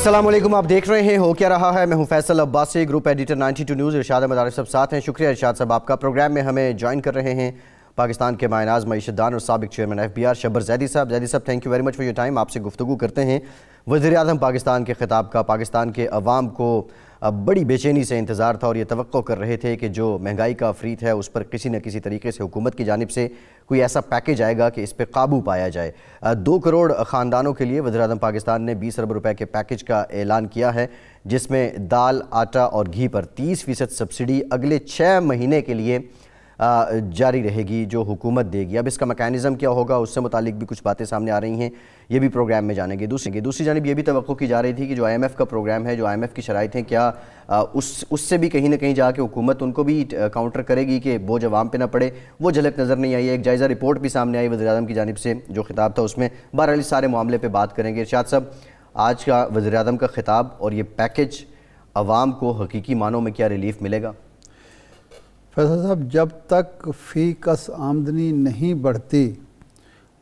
अस्सलाम वालेकुम, आप देख रहे हैं हो क्या रहा है। मैं हूं Faisal Abbasi, group editor 92 news. Irshad Ahmad Arif sahab साथ हैं। शुक्रिया इरशाद साहब, आपका प्रोग्राम में हमें ज्वाइन कर रहे हैं पाकिस्तान के मायनाज मईशतदान और साबिक चेयरमैन FBR शब्बर जैदी साहब। जैदी साहब, thank you very much for your time. आपसे गुफ्तगू करते हैं वज़ीर-ए-आज़म पाकिस्तान के ख़िताब का। पाकिस्तान के अवाम को बड़ी बेचैनी से इंतज़ार था और ये तवक्को कर रहे थे कि जो महंगाई का अफरीत है उस पर किसी न किसी तरीके से हुकूमत की जानिब से कोई ऐसा पैकेज आएगा कि इस पर काबू पाया जाए। 2 करोड़ ख़ानदानों के लिए वज़ीर-ए-आज़म पाकिस्तान ने 20 अरब रुपए के पैकेज का ऐलान किया है, जिसमें दाल, आटा और घी पर 30% सब्सिडी अगले 6 महीने के लिए जारी रहेगी जो हुकूमत देगी। अब इसका मैकेनिज़्म क्या होगा, उससे मुतालिक भी कुछ बातें सामने आ रही हैं, ये भी प्रोग्राम में जानेंगे। दूसरी जानिब ये भी तवक्को की जा रही थी कि जो IMF का प्रोग्राम है, जो IMF की शराइत हैं, क्या उससे भी कहीं ना कहीं जाके हुकूमत उनको भी काउंटर करेगी कि बोझ अवाम पे ना पड़े। वो झलक नज़र नहीं आई है। एक जायज़ा रिपोर्ट भी सामने आई वज़ीर-ए-आज़म की जानिब से, जो खिताब था उसमें बहरहाल इस सारे मामले पर बात करेंगे। इरशाद साहब, आज का वज़ीर-ए-आज़म का खिताब और ये पैकेज अवाम को हकीकी मानों में क्या रिलीफ मिलेगा? फैसल साहब, जब तक फ़ी कस आमदनी नहीं बढ़ती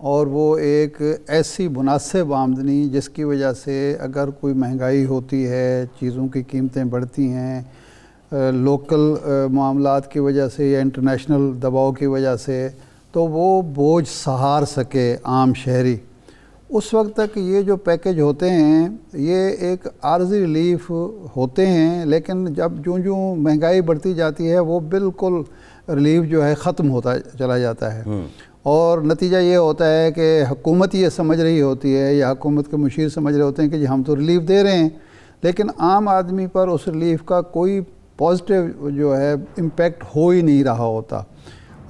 और वो एक ऐसी मुनासिब आमदनी जिसकी वजह से अगर कोई महंगाई होती है, चीज़ों की कीमतें बढ़ती हैं, लोकल मामलात की वजह से या इंटरनेशनल दबाव की वजह से, तो वो बोझ सहार सके आम शहरी, उस वक्त तक ये जो पैकेज होते हैं ये एक आर्जी रिलीफ होते हैं। लेकिन जब जो महंगाई बढ़ती जाती है वो बिल्कुल रिलीफ जो है ख़त्म होता चला जाता है और नतीजा ये होता है कि हुकूमत ये समझ रही होती है या हुकूमत के मुशीर समझ रहे होते हैं कि जी हम तो रिलीफ दे रहे हैं, लेकिन आम आदमी पर उस रिलीफ का कोई पॉजिटिव जो है इम्पेक्ट हो ही नहीं रहा होता।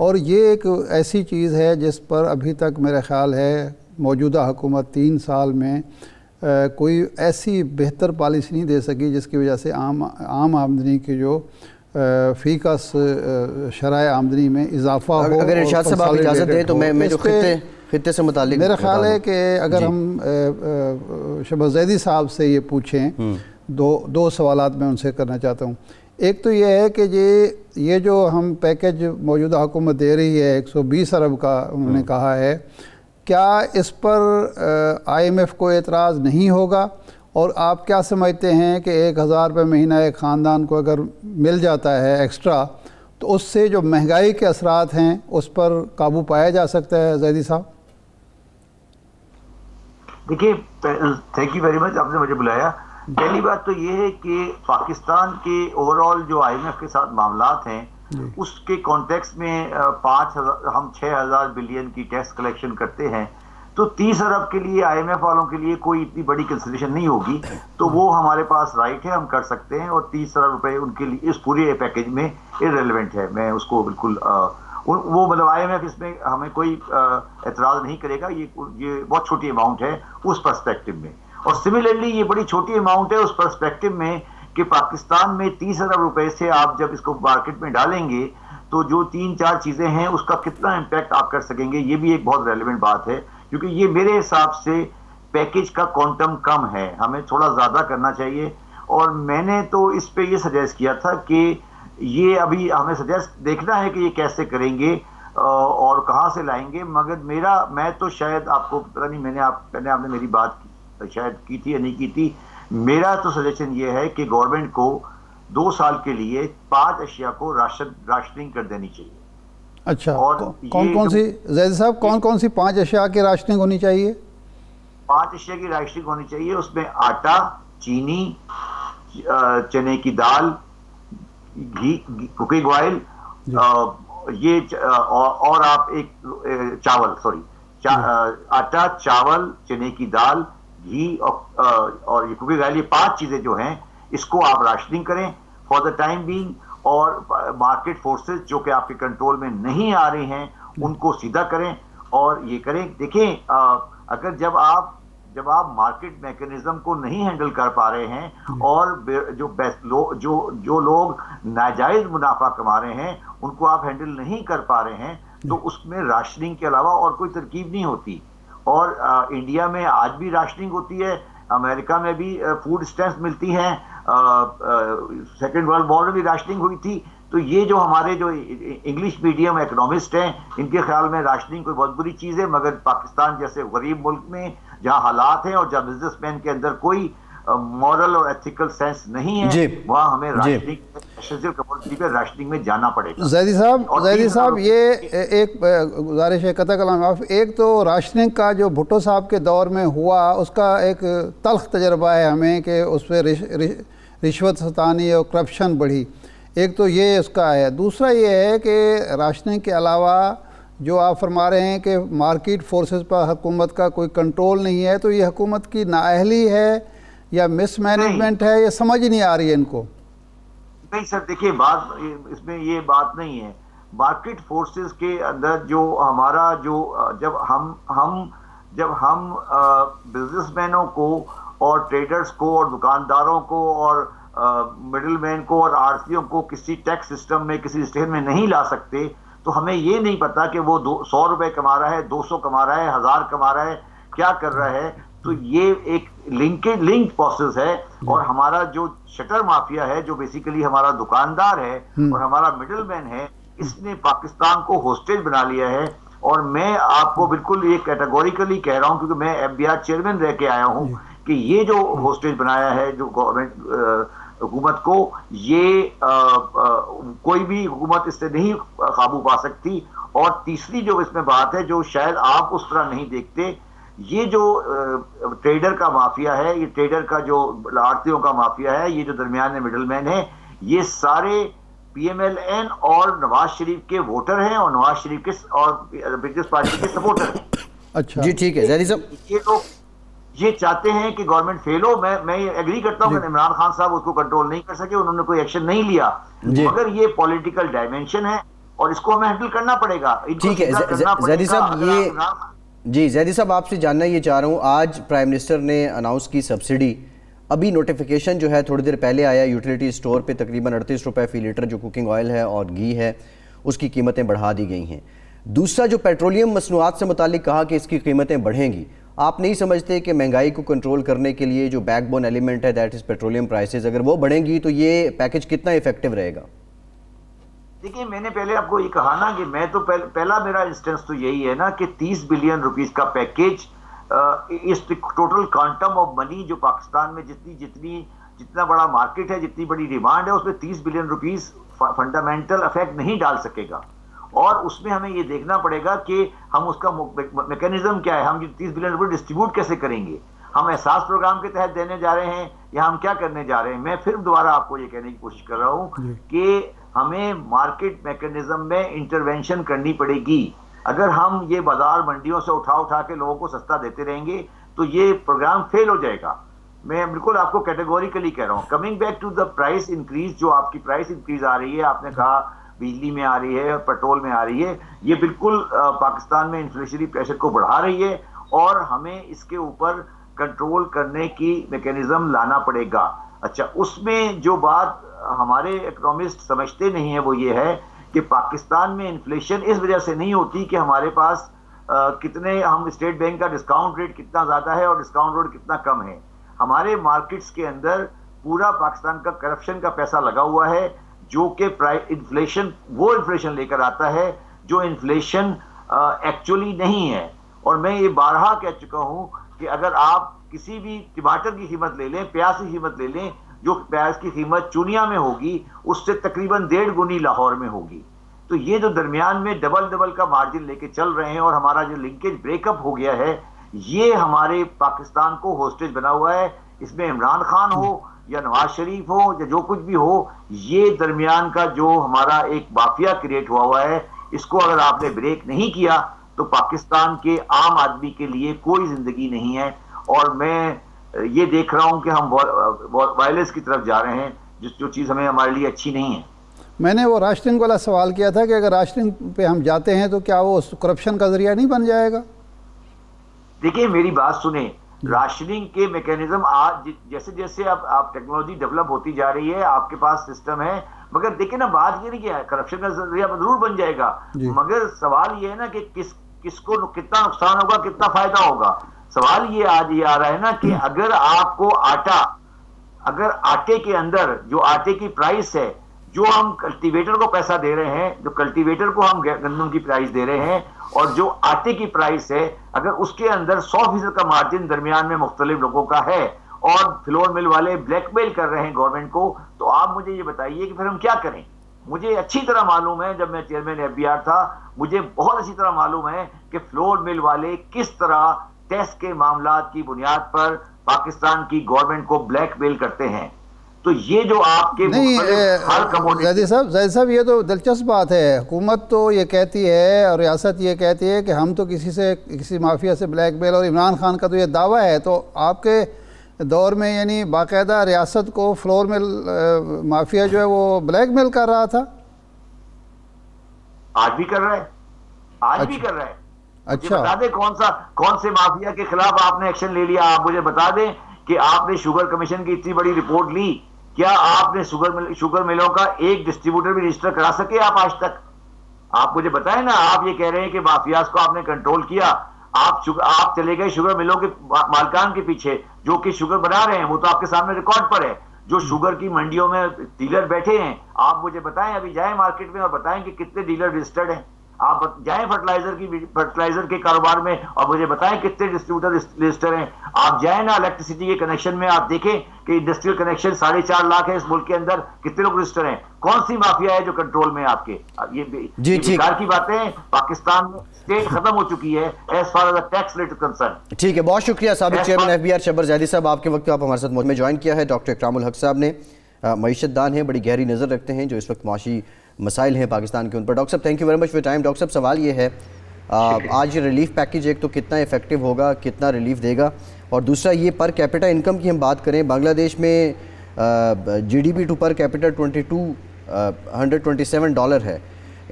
और ये एक ऐसी चीज़ है जिस पर अभी तक मेरा ख़्याल है मौजूदा हुकूमत 3 साल में कोई ऐसी बेहतर पॉलिसी नहीं दे सकी जिसकी वजह से आम आमदनी की जो फ़ी का शराय आमदनी में इजाफा हो। अगर इरशाद साहब आप इजाज़त दें तो मैं जो खित्ते से मुतालिक मेरा ख्याल है कि अगर हम शब्बर जैदी साहब से ये पूछें, दो सवालात मैं उनसे करना चाहता हूँ। एक तो ये है कि ये जो हम पैकेज मौजूदा हुकूमत दे रही है 120 अरब का उन्होंने कहा है, क्या इस पर IMF को एतराज़ नहीं होगा? और आप क्या समझते हैं कि 1000 रुपये महीना एक ख़ानदान को अगर मिल जाता है एक्स्ट्रा, तो उससे जो महंगाई के असरात हैं उस पर काबू पाया जा सकता है? जैदी साहब देखिए, थैंक यू वेरी मच, आपने मुझे बुलाया। पहली बात तो ये है कि पाकिस्तान के ओवरऑल जो IMF के साथ मामलात हैं उसके कॉन्टेक्स्ट में हम 6000 बिलियन की टैक्स कलेक्शन करते हैं, तो 30 अरब के लिए IMF वालों के लिए कोई इतनी बड़ी कंसिडरेशन नहीं होगी, तो वो हमारे पास राइट है, हम कर सकते हैं। और 30 अरब रुपए उनके लिए इस पूरे पैकेज में इररेलेवेंट है। मैं उसको बिल्कुल वो मतलब IMF इसमें हमें कोई एतराज़ नहीं करेगा। ये बहुत छोटी अमाउंट है उस पर्सपेक्टिव में। और सिमिलरली ये बड़ी छोटी अमाउंट है उस पर्सपेक्टिव में कि पाकिस्तान में 30 अरब रुपए से आप जब इसको मार्केट में डालेंगे तो जो 3-4 चीज़ें हैं उसका कितना इम्पैक्ट आप कर सकेंगे, ये भी एक बहुत रेलेवेंट बात है। क्योंकि ये मेरे हिसाब से पैकेज का क्वांटम कम है, हमें थोड़ा ज़्यादा करना चाहिए। और मैंने तो इस पे ये सजेस्ट किया था कि ये अभी हमें सजेस्ट देखना है कि ये कैसे करेंगे और कहाँ से लाएंगे। मगर मैं तो शायद आपको पता नहीं, आपने मेरी बात शायद की थी या नहीं की थी। मेरा तो सजेशन ये है कि गवर्नमेंट को 2 साल के लिए 5 अशिया को राशनिंग कर देनी चाहिए। अच्छा, और कौन सी जैद साहब कौन सी 5 अशिया की राशनिंग होनी चाहिए? 5 अशिया की राशनिंग होनी चाहिए। उसमें आटा, चीनी, चने की दाल, घी, कुकिंग ऑयल, ये और आप एक आटा, चावल, चने की दाल, घी और ये कुकिंग ऑयल, ये 5 चीजें जो हैं इसको आप राशनिंग करें फॉर द टाइम बीइंग। और मार्केट फोर्सेस जो कि आपके कंट्रोल में नहीं आ रहे हैं उनको सीधा करें और ये करें। देखें, अगर जब आप मार्केट मैकेनिज्म को नहीं हैंडल कर पा रहे हैं और जो लोग नाजायज मुनाफा कमा रहे हैं उनको आप हैंडल नहीं कर पा रहे हैं, तो उसमें राशनिंग के अलावा और कोई तरकीब नहीं होती। और इंडिया में आज भी राशनिंग होती है, अमेरिका में भी फूड स्टैम्प्स मिलती हैं, सेकेंड वर्ल्ड वॉर में भी राशनिंग हुई थी। तो ये जो हमारे जो इंग्लिश मीडियम इकोनॉमिस्ट हैं, इनके ख्याल में राशनिंग कोई बहुत बुरी चीज़ है, मगर पाकिस्तान जैसे गरीब मुल्क में जहाँ हालात हैं और जहाँ बिजनेसमैन के अंदर कोई मॉरल और एथिकल सेंस नहीं है, वहाँ हमें राशनिंग में जाना पड़ेगा। जैदी साहब ये एक गुजारिश है, कतई कलाम आप, एक तो राशनिंग का जो भुट्टो साहब के दौर में हुआ उसका एक तल्ख तजर्बा है हमें कि उस पर रिश्वत सतानी और करप्शन बढ़ी, एक तो ये उसका है। दूसरा ये है कि राशनिंग के अलावा जो आप फरमा रहे हैं कि मार्केट फोर्सेस पर हुकूमत का कोई कंट्रोल नहीं है, तो ये हुकूमत की नाअहली है या मिसमैनेजमेंट है, ये समझ ही नहीं आ रही है इनको। नहीं सर, देखिए बात इसमें ये बात नहीं है। मार्केट फोर्सेस के अंदर जो हमारा जो जब हम बिजनेसमैनों को और ट्रेडर्स को और दुकानदारों को और मिडिलमैन को और आड़तियों को किसी टैक्स सिस्टम में, किसी स्टेशन में नहीं ला सकते, तो हमें ये नहीं पता कि वो 100 रुपए कमा रहा है, 200 कमा रहा है, 1000 कमा रहा है, क्या कर रहा है। तो ये एक लिंक प्रोसेस है। और हमारा जो शटर माफिया है, जो बेसिकली हमारा दुकानदार है और हमारा मिडिलमैन है, इसने पाकिस्तान को होस्टेज बना लिया है। और मैं आपको बिल्कुल ये कैटेगोरिकली कह रहा हूं, क्योंकि मैं FBI चेयरमैन रह के आया हूं, कि ये जो होस्टेज बनाया है जो गवर्नमेंट हुकूमत को, ये कोई भी हुकूमत इससे नहीं काबू पा सकती। और तीसरी जो इसमें बात है, जो शायद आप उस तरह नहीं देखते, ये जो ट्रेडर का माफिया है, ये ट्रेडर का जो आड़तियों का माफिया है, ये जो दरमियान में मिडिलमैन है, ये सारे PMLN और नवाज शरीफ के वोटर हैं और नवाज शरीफ के और पीपल्स पार्टी के सपोर्टर हैं। अच्छा जी, ठीक है जैदी साहब। ये लोग ये चाहते हैं कि गवर्नमेंट फेल हो। मैं ये एग्री करता हूं कि इमरान खान साहब उसको कंट्रोल नहीं कर सके, उन्होंने कोई एक्शन नहीं लिया, मगर ये पॉलिटिकल डायमेंशन है और इसको हमें हैंडल करना पड़ेगा। ठीक है जैदी साहब, ये जी जैदी साहब आपसे जानना ये चाह रहा हूँ, आज प्राइम मिनिस्टर ने अनाउंस की सब्सिडी, अभी नोटिफिकेशन जो है थोड़ी देर पहले आया, यूटिलिटी स्टोर पे तकरीबन 38 रुपये फी लीटर जो कुकिंग ऑयल है और घी है उसकी कीमतें बढ़ा दी गई हैं। दूसरा जो पेट्रोलियम मसनूआत से मुतालिक कहा कि इसकी कीमतें बढ़ेंगी, आप नहीं समझते कि महंगाई को कंट्रोल करने के लिए जो बैकबोन एलिमेंट है दैट इज़ पेट्रोलियम प्राइसेस, अगर वो बढ़ेंगी तो ये पैकेज कितना इफेक्टिव रहेगा? देखिए, मैंने पहले आपको ये कहा ना कि मैं तो पहला मेरा इंस्टेंस तो यही है ना कि 30 बिलियन रुपीस का पैकेज, इस टोटल क्वांटम ऑफ मनी जो पाकिस्तान में जितना बड़ा मार्केट है, जितनी बड़ी डिमांड है, उसमें 30 बिलियन रुपीस फंडामेंटल इफेक्ट नहीं डाल सकेगा। और उसमें हमें ये देखना पड़ेगा कि हम उसका मैकेनिज्म क्या है, हम 30 बिलियन रुपए डिस्ट्रीब्यूट कैसे करेंगे, हम एहसास प्रोग्राम के तहत देने जा रहे हैं या हम क्या करने जा रहे हैं। मैं फिर दोबारा आपको ये कहने की कोशिश कर रहा हूँ कि हमें मार्केट मैकेनिज्म में इंटरवेंशन करनी पड़ेगी। अगर हम ये बाजार मंडियों से उठा के लोगों को सस्ता देते रहेंगे तो ये प्रोग्राम फेल हो जाएगा। मैं बिल्कुल आपको कैटेगोरिकली कह रहा हूँ। Coming back to the price increase, जो आपकी प्राइस इंक्रीज आ रही है, आपने कहा बिजली में आ रही है, पेट्रोल में आ रही है, ये बिल्कुल पाकिस्तान में इन्फ्लेशनरी प्रेशर को बढ़ा रही है और हमें इसके ऊपर कंट्रोल करने की मैकेनिज्म लाना पड़ेगा। अच्छा, उसमें जो बात हमारे इकोनॉमिस्ट समझते नहीं है वो ये है कि पाकिस्तान में इन्फ्लेशन इस वजह से नहीं होती कि हमारे पास कितने, हम स्टेट बैंक का डिस्काउंट रेट कितना ज्यादा है और डिस्काउंट रेट कितना कम है। हमारे मार्केट्स के अंदर पूरा पाकिस्तान का करप्शन का पैसा लगा हुआ है, जो कि इन्फ्लेशन, वो इन्फ्लेशन लेकर आता है जो इन्फ्लेशन एक्चुअली नहीं है। और मैं ये बारहा कह चुका हूं कि अगर आप किसी भी टमाटर की कीमत ले लें, प्याज की कीमत ले लें, जो प्याज की कीमत चुनिया में होगी उससे तकरीबन 1.5 गुनी लाहौर में होगी। तो ये जो दरमियान में डबल का मार्जिन लेके चल रहे हैं और हमारा जो लिंकेज ब्रेकअप हो गया है, ये हमारे पाकिस्तान को होस्टेज बना हुआ है। इसमें इमरान खान हो या नवाज शरीफ हो या जो कुछ भी हो, ये दरमियान का जो हमारा एक माफिया क्रिएट हुआ है, इसको अगर आपने ब्रेक नहीं किया तो पाकिस्तान के आम आदमी के लिए कोई जिंदगी नहीं है। और मैं ये देख रहा हूं कि हम वायलेंस की तरफ जा रहे हैं, जो चीज़ हमें हमारे लिए अच्छी नहीं है। मैंने वो राशनिंग वाला सवाल किया था कि अगर राशनिंग पे हम जाते हैं तो क्या वो करप्शन का जरिया नहीं बन जाएगा? देखिए, मेरी बात सुने, राशनिंग के मैकेनिज्म आज जैसे जैसे आप टेक्नोलॉजी डेवलप होती जा रही है, आपके पास सिस्टम है, मगर देखिए ना, बात ये नहीं किया करप्शन का जरिया जरूर बन जाएगा, मगर सवाल ये है ना कि किसको कितना नुकसान होगा, कितना फायदा होगा। सवाल ये आज ये आ रहा है ना कि अगर आपको अगर आटे के अंदर जो आटे की प्राइस है, जो हम कल्टीवेटर को पैसा दे रहे हैं, जो कल्टीवेटर को हम गंदम की प्राइस दे रहे हैं, और जो आटे की प्राइस है, अगर उसके अंदर 100% का मार्जिन दरमियान में मुख्तलिफ लोगों का है और फ्लोर मिल वाले ब्लैकमेल कर रहे हैं गवर्नमेंट को, तो आप मुझे ये बताइए कि फिर हम क्या करें। मुझे अच्छी तरह मालूम है, जब मैं चेयरमैन एफबीआर था, मुझे बहुत अच्छी तरह मालूम है कि फ्लोर मिल वाले किस तरह टेस्ट के मामलात की बुनियाद पर पाकिस्तान की गवर्नमेंट को ब्लैकमेल करते हैं। तो ये जो आपके नहीं जैदी साहब ये तो दिलचस्प बात है। हुकूमत तो ये कहती है और रियासत ये कहती है कि हम तो किसी माफिया से ब्लैकमेल, और इमरान खान का तो ये दावा है। तो आपके दौर में यानी बाकायदा रियासत को फ्लोर मिल माफिया जो है वो ब्लैकमेल कर रहा था? आज भी कर रहा है, आज भी कर रहा है। अच्छा, बता दें कौन से माफिया के खिलाफ आपने एक्शन ले लिया। आप मुझे बता दें कि आपने शुगर कमीशन की इतनी बड़ी रिपोर्ट ली, क्या आपने शुगर मिलों का एक डिस्ट्रीब्यूटर भी रजिस्टर करा सके आप आज तक? आप मुझे बताएं ना। आप ये कह रहे हैं कि माफियाज को आपने कंट्रोल किया, आप चले गए शुगर मिलों के मालिकान के पीछे जो कि शुगर बना रहे हैं, वो तो आपके सामने रिकॉर्ड पर है। जो शुगर की मंडियों में डीलर बैठे हैं, आप मुझे बताएं, अभी जाएं मार्केट में और बताएं कि कितने डीलर रजिस्टर्ड हैं। आप जाएं फर्टिलाइजर के कारोबार में और मुझे बताएं कितने डिस्ट्रीब्यूटर रजिस्टर हैं। आप जाएं ना इलेक्ट्रिसिटी के कनेक्शन में, आप देखें कि इंडस्ट्रियल कनेक्शन 4.5 लाख है इस मुल्क के अंदर, कितने लोग रजिस्टर हैं? कौन सी माफिया है जो कंट्रोल में है आपके? ये बेकार की बातें। पाकिस्तान में स्टेट खत्म हो चुकी है as far as tax rate concern. ठीक है, बहुत शुक्रिया साबिक चेयरमैन एफबीआर शब्बर ज़ैदी साहब। आपके वक्त आप हमारे साथ में ज्वाइन किया है। डॉक्टर इकरामुल हक साहब ने मईशत दान है, बड़ी गहरी नज़र रखते हैं जो इस वक्त माशी मसाइल हैं पाकिस्तान के उन पर। डॉक्टर साहब thank you very much for time. Doctor साहब सवाल ये है, आज रिलीफ पैकेज एक तो कितना इफेक्टिव होगा, कितना रिलीफ देगा, और दूसरा ये पर कैपिटा इनकम की हम बात करें, बांग्लादेश में जीडीपी टू पर कैपिटा $127 है,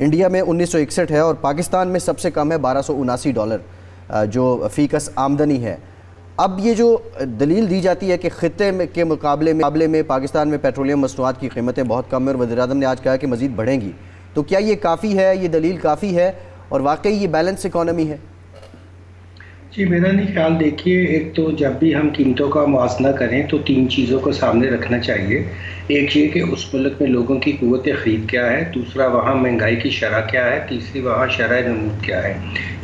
इंडिया में 1961 है और पाकिस्तान में सबसे कम है $1279 जो फ़ीकस आमदनी है। अब ये जो दलील दी जाती है कि ख़ित्ते में के मुकाबले में पाकिस्तान में पेट्रोलियम मसनूआत की कीमतें बहुत कम है और वज़ीर-ए-आज़म ने आज कहा कि मज़ीद बढ़ेंगी, तो क्या ये काफ़ी है, ये दलील काफ़ी है और वाकई ये बैलेंस इकॉनमी है? जी मेरा नहीं ख्याल। देखिए, एक तो जब भी हम कीमतों का मुआवजा करें तो 3 चीज़ों को सामने रखना चाहिए। एक ये कि उस मुल्क में लोगों की क़ुव्वत ख़रीद क्या है, दूसरा वहाँ महंगाई की शरह क्या है, तीसरी वहाँ शरह नमूद क्या है।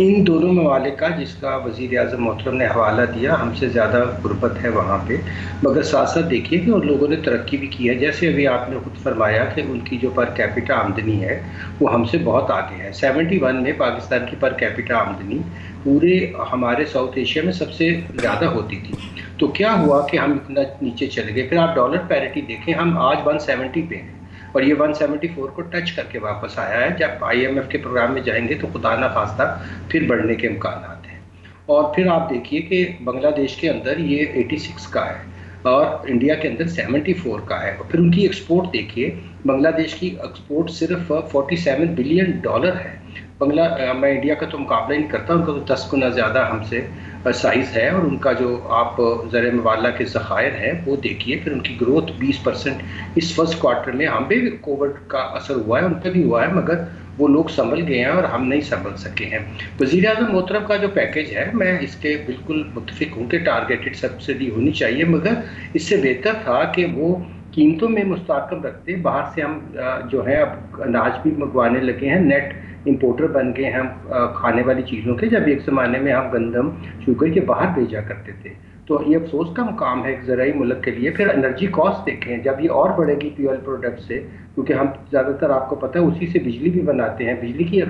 इन दोनों ममालिक का जिसका वज़ीर-ए-आज़म मोहतरम ने हवाला दिया, हमसे ज़्यादा गुर्बत है वहाँ पे, मगर साथ साथ देखिए कि उन लोगों ने तरक्की भी की है। जैसे अभी आपने खुद फरमाया कि उनकी जो पर कैपिटा आमदनी है वो हमसे बहुत आगे है। 71 में पाकिस्तान की पर कैपिटा आमदनी पूरे हमारे साउथ एशिया में सबसे ज़्यादा होती थी। तो क्या हुआ कि हम इतना नीचे चले गए। फिर आप डॉलर पैरिटी देखें, हम आज 170 पे हैं और ये 174 को टच करके वापस आया है। जब IMF के प्रोग्राम में जाएंगे तो खुदा ना खास्ता फिर बढ़ने के इम्कान हैं। और फिर आप देखिए कि बांग्लादेश के अंदर ये 86 का है और इंडिया के अंदर 74 का है। और फिर उनकी एक्सपोर्ट देखिए, बांग्लादेश की एक्सपोर्ट सिर्फ $47 बिलियन है। मैं इंडिया का तो मुकाबला ही नहीं करता, उनका तो 10 गुना ज़्यादा हमसे साइज़ है। और उनका जो आप ज़र मवाला के ज़खायर हैं वो देखिए, फिर उनकी ग्रोथ 20% इस फर्स्ट क्वार्टर में। हम पे भी कोविड का असर हुआ है, उन पर भी हुआ है, मगर वो लोग संभल गए हैं और हम नहीं संभल सके हैं। वज़ीर-ए-आज़म मोहतरम का जो पैकेज है, मैं इसके बिल्कुल मुत्तफ़िक हूँ कि टारगेटेड सब्सिडी होनी चाहिए, मगर इससे बेहतर था कि वो कीमतों में मुस्तहकम रखते। बाहर से हम जो है अब अनाज भी मंगवाने लगे हैं, नेट इंपोर्टर बन गए हैं हम खाने वाली चीज़ों के, जब एक ज़माने में हम गंदम शुगर के बाहर भेजा करते थे। तो ये अफसोस का मुकाम है एक ज़राई मुल्क के लिए। फिर एनर्जी कॉस्ट देखें, जब ये और बढ़ेगी फ्यूल प्रोडक्ट से, क्योंकि हम ज़्यादातर आपको पता है उसी से बिजली भी बनाते हैं, बिजली की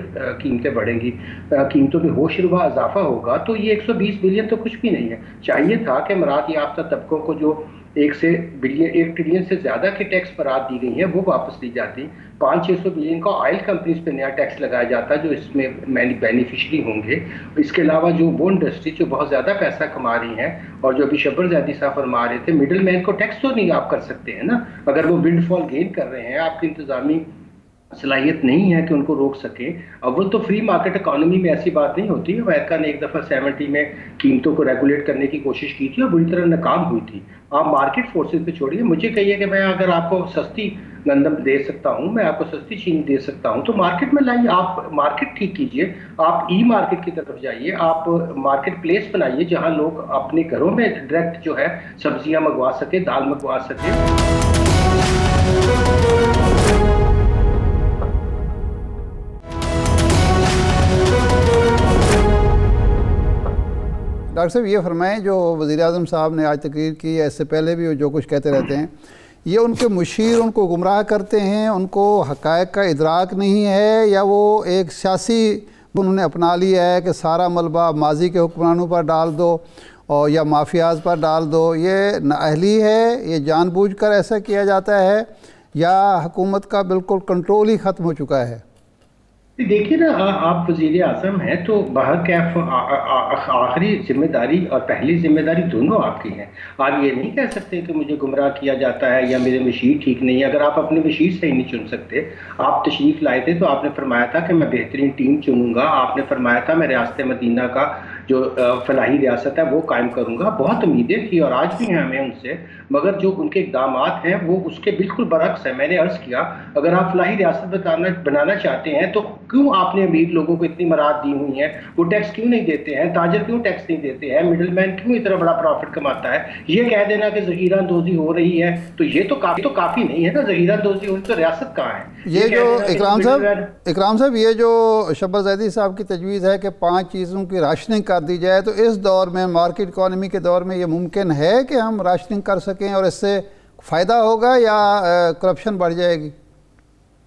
कीमतें बढ़ेंगी, कीमतों में होशरुबा इजाफा होगा, तो ये 120 बिलियन तो कुछ भी नहीं है। चाहिए था कि मरात याफ्ता तबकों को जो 1 ट्रिलियन से ज़्यादा की टैक्स बरात दी गई है वो वापस दी जाती। 500-600 बिलियन का ऑयल कंपनीज पे नया टैक्स लगाया जाता जो इसमें बेनिफिशरी होंगे। इसके अलावा जो वो इंडस्ट्री जो बहुत ज़्यादा पैसा कमा रही हैं, और जो अभी शब्बर ज़ैदी साहब फरमा रहे थे, मिडिल मैन को टैक्स तो नहीं आप कर सकते हैं ना। अगर वो विंडफॉल गेन कर रहे हैं, आपकी इंतज़ामी सलाहियत नहीं है कि उनको रोक सके। अव्वल तो फ्री मार्केट इकॉनमी में ऐसी बात नहीं होती। अमेरिका ने एक दफ़ा 70 में कीमतों को रेगुलेट करने की कोशिश की थी और बुरी तरह नाकाम हुई थी। आप मार्केट फोर्सेस पे छोड़िए, मुझे कहिए कि मैं अगर आपको सस्ती गंदम दे सकता हूं, मैं आपको सस्ती चीनी दे सकता हूं, तो मार्केट में लाइए, आप मार्केट ठीक कीजिए, आप ई मार्केट की तरफ जाइए, आप मार्केट प्लेस बनाइए जहां लोग अपने घरों में डायरेक्ट जो है सब्जियां मंगवा सके, दाल मंगवा सके। डॉक्टर साहब ये फरमाएं, जो वज़ीर-ए-आज़म साहब ने आज तकरीर की, इससे पहले भी जो कुछ कहते रहते हैं, ये उनके मुशीर उनको गुमराह करते हैं, उनको हक़ाइक़ का इदराक नहीं है, या वो एक सियासी उन्होंने अपना लिया है कि सारा मलबा माजी के हुक्मरानों पर डाल दो और या माफियाज पर डाल दो? ये नाअहली है, ये जानबूझकर ऐसा किया जाता है, या हुकूमत का बिल्कुल कंट्रोल ही ख़त्म हो चुका है? देखिए ना, आप वज़ीर आज़म हैं तो बहरकैफ आखिरी जिम्मेदारी और पहली जिम्मेदारी दोनों आपकी हैं। आप ये नहीं कह सकते कि मुझे गुमराह किया जाता है या मेरे मशीर ठीक नहीं है। अगर आप अपने मशीर से ही नहीं चुन सकते, आप तशरीफ़ लाए थे तो आपने फरमाया था कि मैं बेहतरीन टीम चुनूंगा, आपने फरमाया था मैं रियासत मदीना का जो फलाही रियासत है वो कायम करूंगा। बहुत उम्मीदें थी और आज भी हैं हमें उनसे, मगर जो उनके इक़दाम हैं वो उसके बिल्कुल बरक्स है। मैंने अर्ज़ किया, अगर आप फलाही रियासत बनाना चाहते हैं तो क्यों आपने अमीर लोगों को इतनी मराद दी हुई हैं? वो टैक्स क्यों नहीं देते हैं? ताजर क्यों टैक्स नहीं देते हैं? मिडिल मैन क्यों इतना बड़ा प्रॉफिट कमाता है? ये कह देना कि ज़ख़ीरा अंदोज़ी हो रही है तो ये तो काफ़ी नहीं है ना। ज़ख़ीरा अंदोज़ी हो रही तो रियासत कहाँ है? ये जो इकराम साहब, ये जो शब्बर ज़ैदी साहब की तजवीज़ है कि 5 चीज़ों की राशनिंग कर दी जाए, तो इस दौर में, मार्केट इकॉनमी के दौर में, ये मुमकिन है कि हम राशनिंग कर सकें और इससे फ़ायदा होगा या करप्शन बढ़ जाएगी?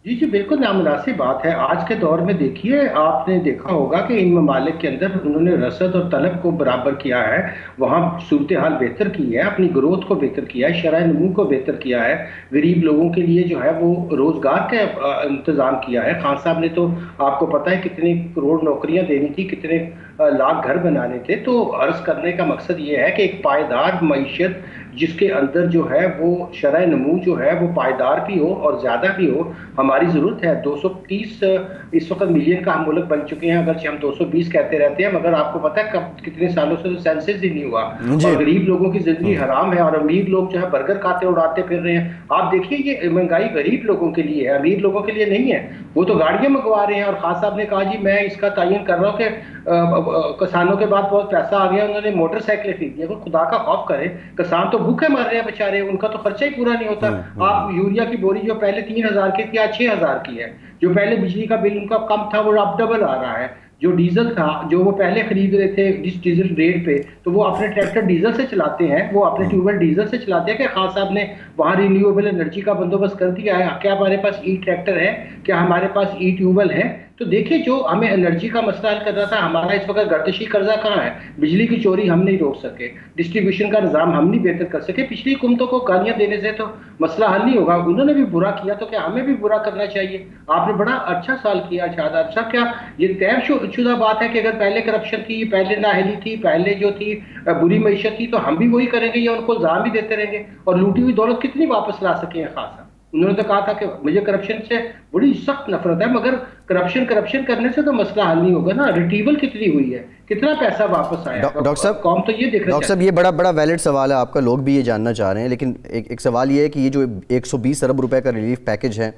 जी बिल्कुल नामुनासिब बात है। आज के दौर में देखिए, आपने देखा होगा कि इन ममालिक के अंदर उन्होंने रसद और तलब को बराबर किया है, वहाँ सूरत हाल बेहतर की है, अपनी ग्रोथ को बेहतर किया है, शरह नमू को बेहतर किया है, गरीब लोगों के लिए जो है वो रोज़गार का इंतज़ाम किया है। खान साहब ने तो आपको पता है कितनी करोड़ नौकरियाँ देनी थी, कितने लाख घर बनाने थे। तो अर्ज़ करने का मकसद ये है कि एक पायदार मईशत जिसके अंदर जो है वो शरह नमू जो है वो पायदार भी हो और ज़्यादा भी हो, हमारी ज़रूरत है। 230 इस वक्त मिलियन का हम मुल्क बन चुके हैं, अगर हम 220 कहते रहते हैं, मगर आपको पता है कब कितने सालों से तो सेंसस ही नहीं हुआ और गरीब लोगों की ज़िंदगी हराम है और अमीर लोग जो है बर्गर खाते उड़ाते फिर रहे हैं। आप देखिए, ये महंगाई गरीब लोगों के लिए है, अमीर लोगों के लिए नहीं है। वो तो गाड़ियाँ मंगवा रहे हैं और खान साहब ने कहा जी मैं इसका तयन कर रहा हूँ कि किसानों के बाद बहुत पैसा आ गया, उन्होंने मोटरसाइकिलें खरीदी है। खुदा का खौफ करें, किसान तो भूखे मर रहे हैं बेचारे, उनका तो खर्चा ही पूरा नहीं होता। आप यूरिया की बोरी जो पहले 3000 की थी आज 6000 की है, जो पहले बिजली का बिल उनका कम था वो अब डबल आ रहा है। जो डीजल था जो वो पहले खरीद रहे थे जिस डीजल रेट पे, तो वो अपने ट्रैक्टर डीजल से चलाते हैं, वो अपने ट्यूबवेल डीजल से चलाते हैं। कि खान साहब ने वहाँ रिन्यूएबल एनर्जी का बंदोबस्त कर दिया है? क्या हमारे पास ई ट्रैक्टर है? क्या हमारे पास ई ट्यूबवेल है? तो देखिए, जो हमें एनर्जी का मसला हल करना था, हमारा इस वक्त गर्दिशी कर्जा कहाँ है? बिजली की चोरी हम नहीं रोक सके, डिस्ट्रीब्यूशन का निज़ाम हम नहीं बेहतर कर सके। पिछली हुकूमतों को गालियाँ देने से तो मसला हल नहीं होगा। उन्होंने भी बुरा किया तो क्या हमें भी बुरा करना चाहिए? आपने बड़ा अच्छा सवाल किया शादाब साहब। क्या ये तयशुदा बात है कि अगर पहले करप्शन थी, पहले नाअहली थी, पहले जो थी बुरी मईशत थी, तो हम भी वही करेंगे या उनको इल्ज़ाम भी देते रहेंगे? और लूटी हुई दौलत कितनी वापस ला सके हैं? खास उन्होंने तो कहा था कि मुझे करप्शन से बड़ी सख्त नफरत है, मगर करप्शन करने से तो मसला हल नहीं होगा ना। रिट्रीवल कितनी हुई है, कितना पैसा वापस आया? डॉक्टर साहब, कौम तो ये देख रहे हैं। डॉक्टर साहब, ये बड़ा वैलिड सवाल है आपका, लोग भी ये जानना चाह रहे हैं। लेकिन एक सवाल ये है कि ये जो 120 अरब रुपए का रिलीफ पैकेज है,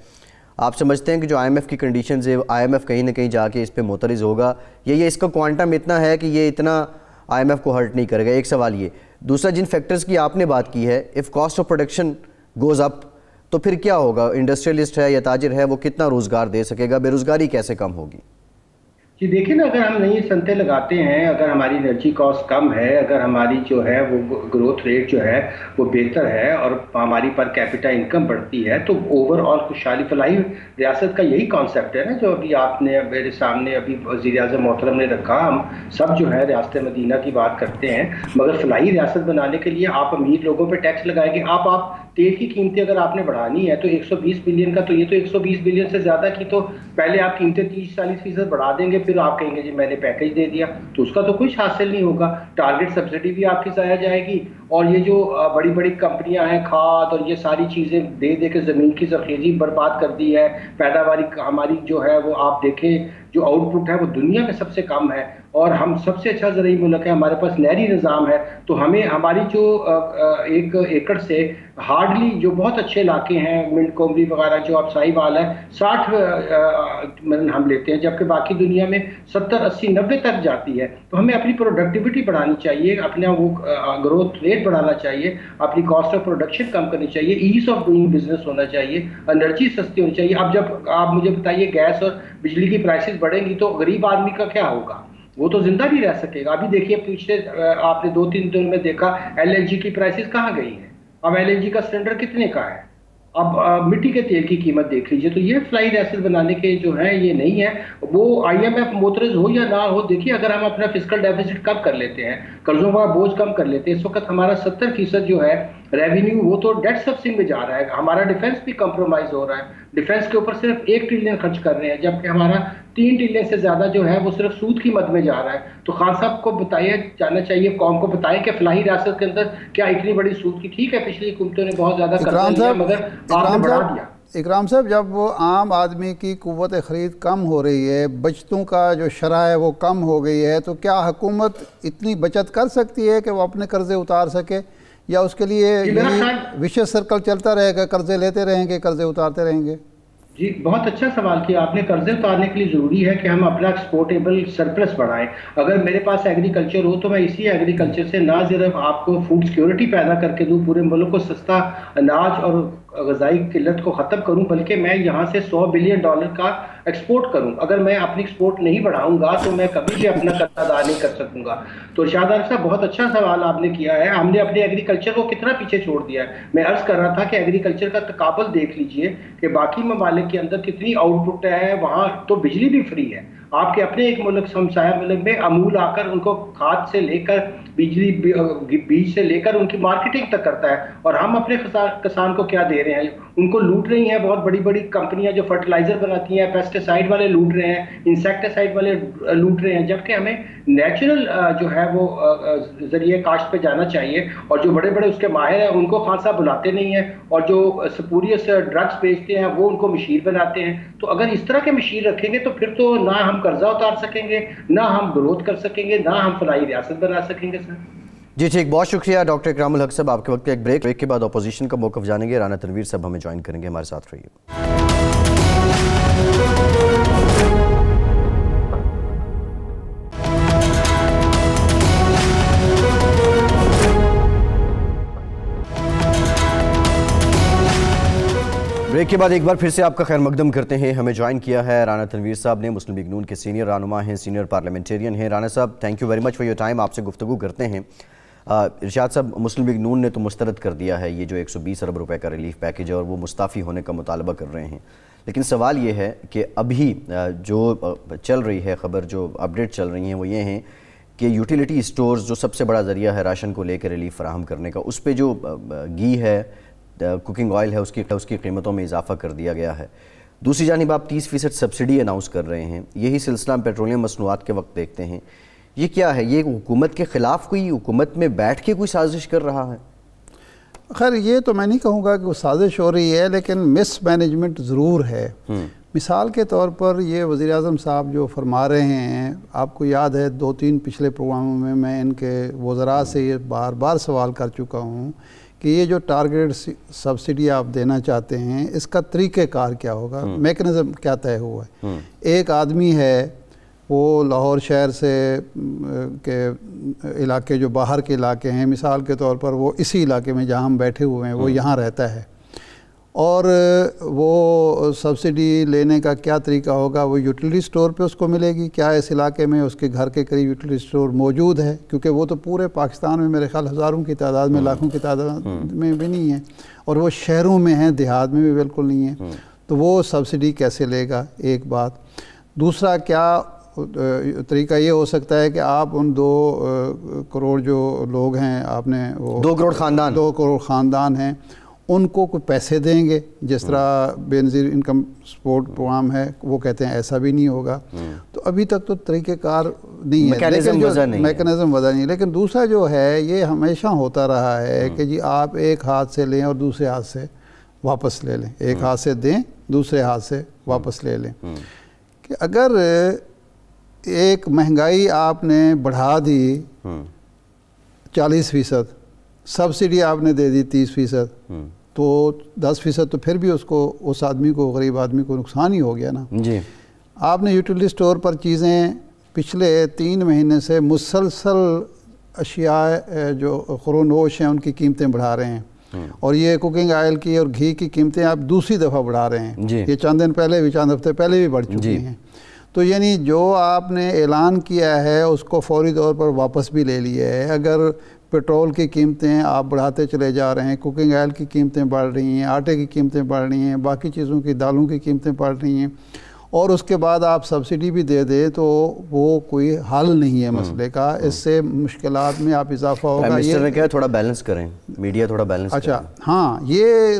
आप समझते हैं कि जो IMF की कंडीशंस है, IMF कहीं ना कहीं जाके इस पर मुतरज़ होगा, ये इसका क्वांटम इतना है कि ये इतना IMF को हर्ट नहीं करेगा? एक सवाल ये। दूसरा, जिन फैक्टर्स की आपने बात की है, if cost of production goes up तो फिर क्या होगा? इंडस्ट्रियलिस्ट है या ताजिर है, वो कितना रोज़गार दे सकेगा? बेरोज़गारी कैसे कम होगी? जी देखिए ना, अगर हम नई सनतें लगाते हैं, अगर हमारी एनर्जी कॉस्ट कम है, अगर हमारी जो है वो ग्रोथ रेट जो है वो बेहतर है और हमारी पर कैपिटा इनकम बढ़ती है, तो ओवरऑल खुशहाली फलाही रियासत का यही कॉन्सेप्ट है ना, जो अभी आपने मेरे सामने अभी वज़ीर-ए-आज़म मोहतरम ने रखा। हम सब जो है रियासत मदीना की बात करते हैं, मगर फलाही रियासत बनाने के लिए आप अमीर लोगों पर टैक्स लगाएंगे। आप तेल की कीमतें अगर आपने बढ़ानी है तो 120 बिलियन का, तो ये तो 120 बिलियन से ज़्यादा की तो पहले आप कीमतें 30-40% बढ़ा देंगे, फिर आप कहेंगे जी मैंने पैकेज दे दिया, तो उसका तो कुछ हासिल नहीं होगा। टारगेट सब्सिडी भी आपकी ज़ाया जाएगी और ये जो बड़ी बड़ी कंपनियां हैं खाद और ये सारी चीज़ें दे दे के ज़मीन की ज़रख़ीज़ी बर्बाद कर दी है। पैदावारी हमारी जो है वो आप देखें, जो आउटपुट है वो दुनिया में सबसे कम है और हम सबसे अच्छा ज़रूरी मुल्क है, हमारे पास नहरी निज़ाम है। तो हमें हमारी जो 1 एकड़ से हार्डली जो बहुत अच्छे इलाके हैं, मिंट कोमरी वगैरह जो आप साहिवाल है, 60 मन हम लेते हैं, जबकि बाकी दुनिया में 70, 80, 90 तक जाती है। तो हमें अपनी प्रोडक्टिविटी बढ़ानी चाहिए, अपना वो ग्रोथ रेट बढ़ाना चाहिए, अपनी कॉस्ट ऑफ प्रोडक्शन कम करनी चाहिए, ईज ऑफ डूइंग बिजनेस होना चाहिए, एनर्जी सस्ती होनी चाहिए। अब जब आप मुझे बताइए गैस और बिजली की प्राइसेस बढ़ेंगी तो गरीब आदमी का क्या होगा? वो तो जिंदा नहीं रह सकेगा। अभी देखिए पिछले आपने 2-3 दिन में देखा LNG की प्राइसेस कहाँ गई हैं। अब LNG का सिलेंडर कितने का है, अब मिट्टी के तेल की कीमत देख लीजिए। तो ये फ्लाइट एसिड बनाने के जो है ये नहीं है। वो IMF मोतरज हो या ना हो, देखिए अगर हम अपना फिस्कल डेफिसिट कम कर लेते हैं, कर्जों का बोझ कम कर लेते हैं, इस वक्त हमारा 70% जो है रेवेन्यू वो तो डेट सब्सिडी में जा रहा है। हमारा डिफेंस भी कंप्रोमाइज हो रहा है, डिफेंस के ऊपर सिर्फ 1 ट्रिलियन खर्च कर रहे हैं, जबकि हमारा 3 ट्रिलियन से ज्यादा जो है वो सिर्फ सूद की मद में जा रहा है। तो खान साहब को बताया जाना चाहिए, कौम को बताएं कि फलाही रियासत के अंदर क्या इतनी बड़ी सूद की, ठीक है पिछली हुकूमतों ने बहुत ज्यादा कर्जा लिया मगर आपने बढ़ा दिया। इकराम साहब, जब वो आम आदमी की कुव्वत ख़रीद कम हो रही है, बचतों का जो शरह है वो कम हो गई है, तो क्या हुकूमत इतनी बचत कर सकती है कि वो अपने कर्जे उतार सके, या उसके लिए विशेष सर्कल चलता रहेगा, कर्जे लेते रहेंगे, कर्जे उतारते रहेंगे? जी बहुत अच्छा सवाल किया आपने। कर्जे उतारने के लिए ज़रूरी है कि हम अपना एक्सपोर्टेबल सरप्लस बढ़ाएं। अगर मेरे पास एग्रीकल्चर हो तो मैं इसी एग्रीकल्चर से ना सिर्फ आपको फूड सिक्योरिटी पैदा करके दूं, पूरे मुल्क को सस्ता अनाज और ग़िज़ाई किल्लत को ख़त्म करूं, बल्कि मैं यहाँ से $100 बिलियन का एक्सपोर्ट करूं। अगर मैं अपनी एक्सपोर्ट नहीं बढ़ाऊंगा तो मैं कभी भी अपना कर्जा अदा नहीं कर सकूंगा। तो इरशाद साहब बहुत अच्छा सवाल आपने किया है। हमने अपने एग्रीकल्चर को कितना पीछे छोड़ दिया है। मैं अर्ज कर रहा था कि एग्रीकल्चर का तकाबल देख लीजिए कि बाकी ममालिक के अंदर कितनी आउटपुट है, वहाँ तो बिजली भी फ्री है। आपके अपने एक मुल्क हमसाया मुल्क में अमूल आकर उनको खाद से लेकर बिजली बीज से लेकर उनकी मार्केटिंग तक करता है, और हम अपने किसान को क्या दे रहे हैं? उनको लूट रही हैं बहुत बड़ी बड़ी कंपनियां जो फर्टिलाइजर बनाती हैं, पेस्टिसाइड वाले लूट रहे हैं, इंसेक्टिसाइड वाले लूट रहे हैं, जबकि हमें नेचुरल जो है वो जरिए काश्त पे जाना चाहिए। और जो बड़े बड़े उसके माहिर हैं उनको खान साहब बुलाते नहीं हैं, और जो स्पूरियस ड्रग्स बेचते हैं वो उनको मशीर बनाते हैं। तो अगर इस तरह के मशीर रखेंगे तो फिर तो ना हम कर्जा उतार सकेंगे, ना हम ग्रोथ कर सकेंगे, ना हम फलाही रियासत बना सकेंगे। सर जी ठीक, बहुत शुक्रिया डॉक्टर इकरामुल हक साहब। आपके वक्त का एक ब्रेक के बाद अपोजिशन का मौक़िफ़ जानेंगे। राना तनवीर साहब हमें ज्वाइन करेंगे, हमारे साथ रहिए। ब्रेक के बाद एक बार फिर से आपका खैर मकदम करते हैं। हमें ज्वाइन किया है राना तनवीर साहब ने, मुस्लिम लीग नून के सीनियर रहनुमा हैं, सीनियर पार्लियामेंटेरियन हैं। राना साहब thank you very much for your time. आपसे गुफ्तगू करते हैं। इरशाद साहब, मुस्लिम लीग नून ने तो मुस्तरद कर दिया है ये जो 120 अरब रुपए का रिलीफ पैकेज है, और वो मुस्ताफ़ी होने का मुतालबा कर रहे हैं। लेकिन सवाल ये है कि अभी जो चल रही है खबर, जो अपडेट चल रही हैं वो ये हैं कि यूटिलिटी स्टोर्स जो सबसे बड़ा ज़रिया है राशन को लेकर रिलीफ फराहम करने का, उस पर जो घी है, कुकिंग ऑयल है, उसकी कीमतों में इजाफा कर दिया गया है। दूसरी जानिब आप 30% सब्सिडी अनाउंस कर रहे हैं। यही सिलसिला पेट्रोलियम मसनूआत के वक्त देखते हैं। ये क्या है? ये हुकूमत के ख़िलाफ़ कोई हुकूमत में बैठ के कोई साजिश कर रहा है? खैर ये तो मैं नहीं कहूँगा कि वो साजिश हो रही है, लेकिन मिस मैनेजमेंट ज़रूर है। मिसाल के तौर पर ये वज़ीर आज़म साहब जो फरमा रहे हैं, आपको याद है 2-3 पिछले प्रोग्रामों में मैं इनके वज़रा से ये बार बार सवाल कर चुका हूँ कि ये जो टारगेट सब्सिडी आप देना चाहते हैं इसका तरीक़ेकार क्या होगा, मैकेनिज़्म क्या तय हुआ है। एक आदमी है वो लाहौर शहर से के इलाके जो बाहर के इलाके हैं, मिसाल के तौर पर वो इसी इलाके में जहाँ हम बैठे हुए हैं वो यहाँ रहता है, और वो सब्सिडी लेने का क्या तरीका होगा? वो यूटिलिटी स्टोर पे उसको मिलेगी? क्या इस इलाके में उसके घर के करीब यूटिलिटी स्टोर मौजूद है? क्योंकि वो तो पूरे पाकिस्तान में मेरे ख्याल हज़ारों की तादाद में, लाखों की तादाद में भी नहीं है, और वो शहरों में हैं, देहात में भी बिल्कुल नहीं है। तो वो सब्सिडी कैसे लेगा? एक बात। दूसरा, क्या तरीका ये हो सकता है कि आप उन 2 करोड़ जो लोग हैं, आपने वो 2 करोड़ ख़ानदान हैं, उनको कोई पैसे देंगे, जिस तरह बेनज़ीर इनकम सपोर्ट प्रोग्राम है, वो कहते हैं ऐसा भी नहीं होगा। तो अभी तक तो तरीक़ेकार नहीं है, मैकेनिज़्म वज़ा नहीं है। लेकिन दूसरा जो है, ये हमेशा होता रहा है कि जी आप एक हाथ से लें और दूसरे हाथ से वापस ले लें, एक हाथ से दें दूसरे हाथ से वापस ले लें। कि अगर एक महंगाई आपने बढ़ा दी 40%, सब्सिडी आपने दे दी 30%, तो 10% तो फिर भी उसको, उस आदमी को, गरीब आदमी को नुकसान ही हो गया ना जी। आपने यूटिलिटी स्टोर पर चीज़ें पिछले 3 महीने से मुसलसल अशिया जो खुरोनोश हैं उनकी कीमतें बढ़ा रहे हैं, और ये कुकिंग ऑयल की और घी की कीमतें आप दूसरी दफ़ा बढ़ा रहे हैं। ये चंद दिन पहले भी, चंद हफ्ते पहले भी बढ़ चुकी हैं। तो यानी जो आपने ऐलान किया है उसको फौरी तौर पर वापस भी ले लिया है। अगर पेट्रोल की कीमतें आप बढ़ाते चले जा रहे हैं, कुकिंग ऑयल की कीमतें बढ़ रही हैं, आटे की कीमतें बढ़ रही हैं, बाकी चीज़ों की दालों की कीमतें बढ़ रही हैं, और उसके बाद आप सब्सिडी भी दे दें तो वो कोई हल नहीं है मसले का। इससे मुश्किलात में आप इजाफा होगा। मिनिस्टर ने कहा थोड़ा बैलेंस करें, मीडिया थोड़ा बैलेंस अच्छा करें। हाँ, ये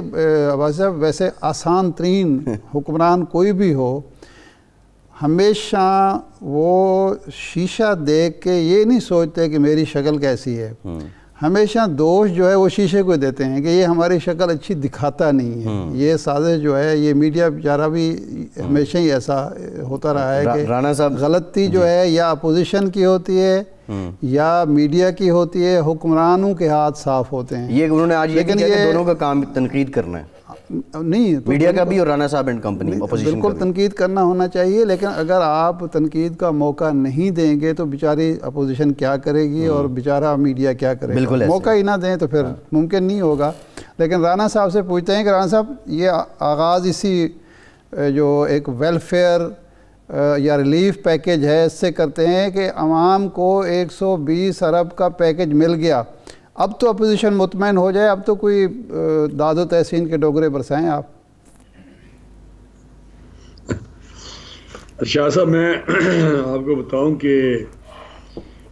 वैसे आसान तरीन हुक्मरान कोई भी हो, हमेशा वो शीशा देख के ये नहीं सोचते कि मेरी शक्ल कैसी है। हमेशा दोष जो है वो शीशे को देते हैं कि ये हमारी शक्ल अच्छी दिखाता नहीं है। ये साजिश जो है, ये मीडिया बेचारा भी हमेशा ही ऐसा होता रहा है कि राणा साहब, गलती जो है या अपोजिशन की होती है या मीडिया की होती है, हुक्मरानों के हाथ साफ होते हैं। ये उन्होंने आज ये किया कि दोनों का काम तनकीद करना है, नहीं तो मीडिया का भी और राणा साहब एंड कंपनी अपोजिशन बिल्कुल तनकीद करना होना चाहिए। लेकिन अगर आप तनकीद का मौका नहीं देंगे तो बेचारी अपोजिशन क्या करेगी और बेचारा मीडिया क्या करेगा। मौका ही ना दें तो फिर मुमकिन नहीं होगा। लेकिन राणा साहब से पूछते हैं कि राणा साहब, ये आगाज़ इसी जो एक वेलफेयर या रिलीफ पैकेज है इससे करते हैं कि आवाम को 120 अरब का पैकेज मिल गया, अब तो अपोजिशन मुतमैन हो जाए, अब तो कोई दादो तहसीन के डोगरे बरसाएं आप। शाह साहब, मैं आपको बताऊं कि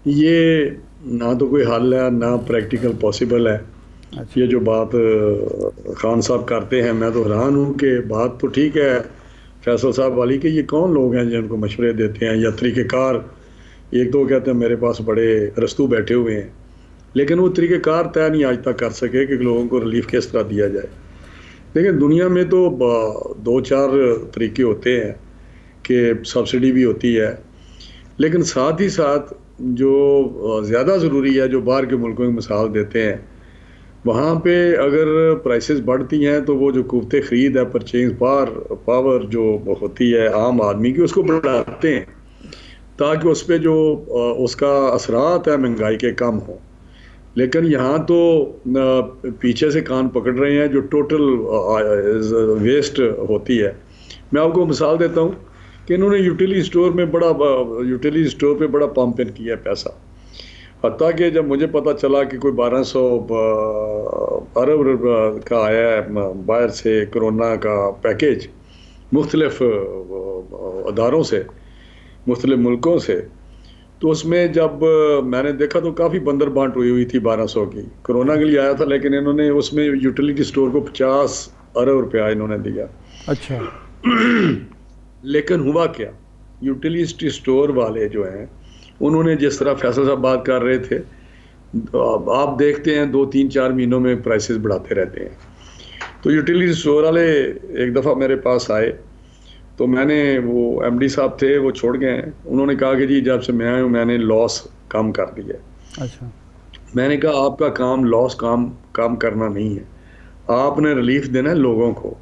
ये ना तो कोई हल है ना प्रैक्टिकल पॉसिबल है। अच्छा। ये जो बात खान साहब करते हैं, मैं तो हैरान हूँ कि बात तो ठीक है फैसल साहब वाली कि ये कौन लोग हैं जिनको मशवरे देते हैं या तरीक़ेकार। एक तो कहते हैं मेरे पास बड़े रस्तू बैठे हुए हैं, लेकिन वो तरीक़ेकार तय नहीं आज तक कर सके कि लोगों को रिलीफ किस तरह दिया जाए। लेकिन दुनिया में तो 2-4 तरीके होते हैं कि सब्सिडी भी होती है, लेकिन साथ ही साथ जो ज़्यादा ज़रूरी है, जो बाहर के मुल्कों में मिसाल देते हैं, वहाँ पे अगर प्राइसेस बढ़ती हैं तो वो जो क़ुव्वत ख़रीद है, परचेज पावर जो होती है आम आदमी की, उसको बढ़ाते हैं ताकि उस पर जो उसका असरात है महंगाई के कम हो। लेकिन यहाँ तो पीछे से कान पकड़ रहे हैं, जो टोटल वेस्ट होती है। मैं आपको मिसाल देता हूँ कि इन्होंने यूटिलिटी स्टोर पे बड़ा पंप इन किया पैसा, हत्ता कि जब मुझे पता चला कि कोई 1200 अरब का आया है बाहर से कोरोना का पैकेज मुख्तलिफ अदारों से, मुख्तलिफ मुल्कों से, तो उसमें जब मैंने देखा तो काफ़ी बंदर बांट हुई थी 1200 की, कोरोना के लिए आया था, लेकिन इन्होंने उसमें यूटिलिटी स्टोर को 50 अरब रुपया इन्होंने दिया। अच्छा। लेकिन हुआ क्या, यूटिलिटी स्टोर वाले जो हैं उन्होंने जिस तरह फैसल साहब बात कर रहे थे, आप देखते हैं 2-3-4 महीनों में प्राइसेस बढ़ाते रहते हैं। तो यूटिलिटी स्टोर वाले एक दफ़ा मेरे पास आए तो मैंने, वो एमडी साहब थे वो छोड़ गए हैं, उन्होंने कहा कि जी जब से मैं आया हूँ मैंने लॉस कम कर दिया। अच्छा। मैंने कहा आपका काम लॉस काम करना नहीं है, आपने रिलीफ देना है लोगों को,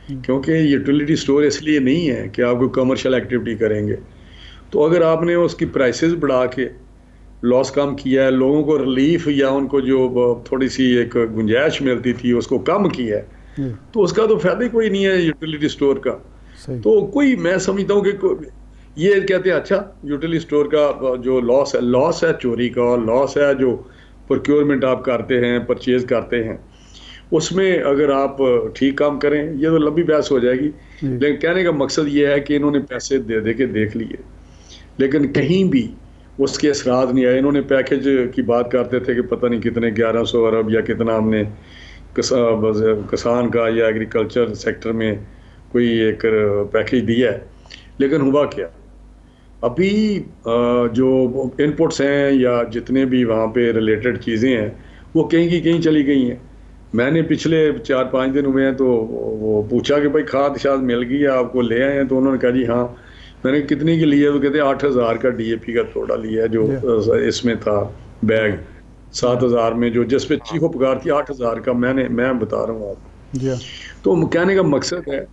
क्योंकि यूटिलिटी स्टोर इसलिए नहीं है कि आप कोई कमर्शियल एक्टिविटी करेंगे। तो अगर आपने उसकी प्राइसेस बढ़ा के लॉस कम किया है, लोगों को रिलीफ या उनको जो थोड़ी सी एक गुंजाइश मिलती थी उसको कम किया है, तो उसका तो फायदा ही कोई नहीं है यूटिलिटी स्टोर का। तो कोई, मैं समझता हूँ कि ये कहते हैं अच्छा यूटिलिटी स्टोर का जो लॉस है चोरी का, लॉस है जो प्रोक्योरमेंट आप करते हैं, परचेज करते हैं, उसमें अगर आप ठीक काम करें, ये तो लंबी बहस हो जाएगी। लेकिन कहने का मकसद ये है कि इन्होंने पैसे दे के देख लिए, लेकिन कहीं भी उसके असरात नहीं आए। इन्होंने पैकेज की बात करते थे कि पता नहीं कितने 1100 अरब या कितना हमने किसान का या एग्रीकल्चर सेक्टर में कोई एक पैकेज दिया है, लेकिन हुआ क्या, अभी जो इनपुट्स हैं या जितने भी वहाँ पे रिलेटेड चीज़ें हैं वो कहीं की कहीं चली गई हैं। मैंने पिछले 4-5 दिन हुए हैं तो वो पूछा कि भाई खाद शाद मिल गई है आपको, ले आए हैं? तो उन्होंने कहा जी हाँ। मैंने कितने की ली है? तो कहते हैं 8000 का DAP का तोड़ा लिया है, जो इसमें था बैग 7000 में, जो जिस पे चीखो पुकार थी 8000 का, मैं बता रहा हूँ आपको। तो कहने का मकसद है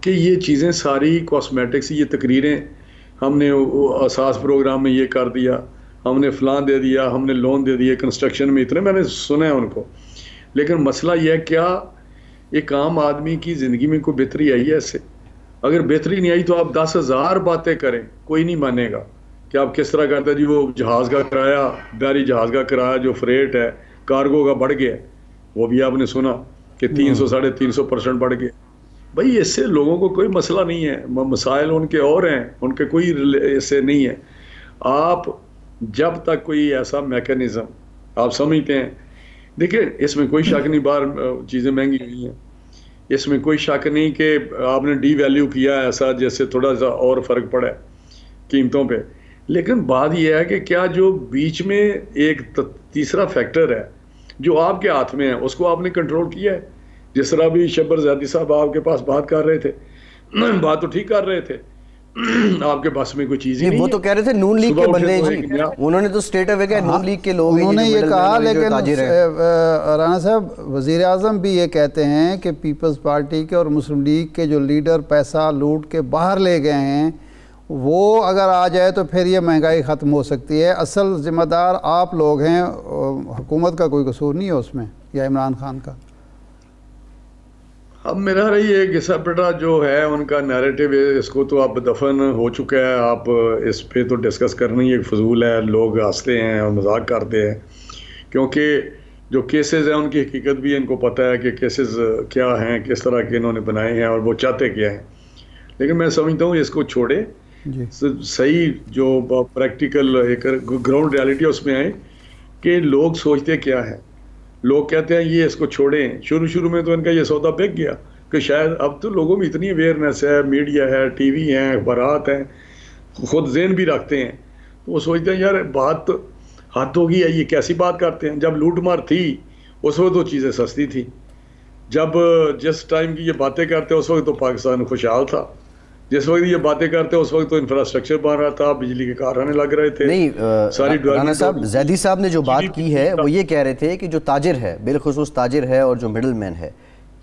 कि ये चीज़ें सारी कॉस्मेटिक्स, ये तकरीरें, हमने असास प्रोग्राम में ये कर दिया, हमने फ़लाँ दे दिया, हमने लोन दे दिए, कंस्ट्रक्शन में इतने मैंने सुने हैं उनको, लेकिन मसला यह है क्या एक आम आदमी की ज़िंदगी में कोई बेहतरी आई है इससे? अगर बेहतरी नहीं आई तो आप 10,000 बातें करें, कोई नहीं मानेगा कि आप किस तरह करते हैं जी। वो जहाज़ का किराया, बहरी जहाज़ का किराया जो फ्रेट है कार्गो का बढ़ गया, वो भी आपने सुना कि 300-350% बढ़ गया। भाई इससे लोगों को कोई मसला नहीं है, मसाइल उनके और हैं, उनके कोई इससे नहीं है। आप जब तक कोई ऐसा मैकेनिज्म आप समझते हैं, देखिए इसमें कोई शक नहीं, बाहर चीज़ें महंगी हुई हैं, इसमें कोई शक नहीं कि आपने डी वैल्यू किया ऐसा जैसे थोड़ा सा और फ़र्क पड़ा है कीमतों पे। लेकिन बात यह है कि क्या जो बीच में एक तीसरा फैक्टर है जो आपके हाथ में है उसको आपने कंट्रोल किया है? जिस तरह भी शब्बर ज़ैदी साहब आपके पास बात कर रहे थे, बात तो ठीक कर रहे थे, आपके पास में कोई चीज़ ही नहीं। वो तो कह रहे थे नून लीग के बंदे हैं जी, उन्होंने तो स्टेट अवे का नून लीग के लोग, उन्होंने ये कहा। लेकिन राना साहब वज़ीर आज़म भी ये कहते हैं कि पीपल्स पार्टी के और मुस्लिम लीग के जो लीडर पैसा लूट के बाहर ले गए हैं वो अगर आ जाए तो फिर ये महंगाई ख़त्म हो सकती है। असल ज़िम्मेदार आप लोग हैं, हुकूमत का कोई कसूर नहीं है उसमें या इमरान खान का। अब मेरा रही है घिसा पिटा जो है उनका नैरेटिव है, इसको तो अब दफन हो चुका है। आप इस पे तो डिस्कस करना ही एक फजूल है। लोग हंसते हैं और मजाक करते हैं क्योंकि जो केसेस हैं उनकी हकीकत भी इनको पता है कि केसेस क्या हैं, किस तरह के इन्होंने बनाए हैं और वो चाहते क्या हैं। लेकिन मैं समझता हूँ इसको छोड़े, सही जो प्रैक्टिकल एक ग्राउंड रियलिटी उसमें आए कि लोग सोचते क्या है। लोग कहते हैं ये इसको छोड़ें। शुरू में तो इनका ये सौदा बिक गया कि शायद अब तो लोगों में इतनी अवेयरनेस है, मीडिया है, टीवी हैं, अखबारात हैं, खुद ज़हन भी रखते हैं, तो वो सोचते हैं यार बात तो हद हो गई है, ये कैसी बात करते हैं। जब लूट मार थी उस वक्त तो चीज़ें सस्ती थी, जब जिस टाइम की ये बातें करते हैं उस वक्त तो पाकिस्तान खुशहाल था, जिस वक्त ये बातें करते हैं उस वक्त तो इंफ्रास्ट्रक्चर बन रहा था, बिजली के कारखाने लग रहे थे। नहीं, सारी राना साहब ज़ैदी साहब ने जो बात की है वो ये कह रहे थे कि जो ताजिर है, बिलखुसूस ताजिर है और जो मिडल मैन है,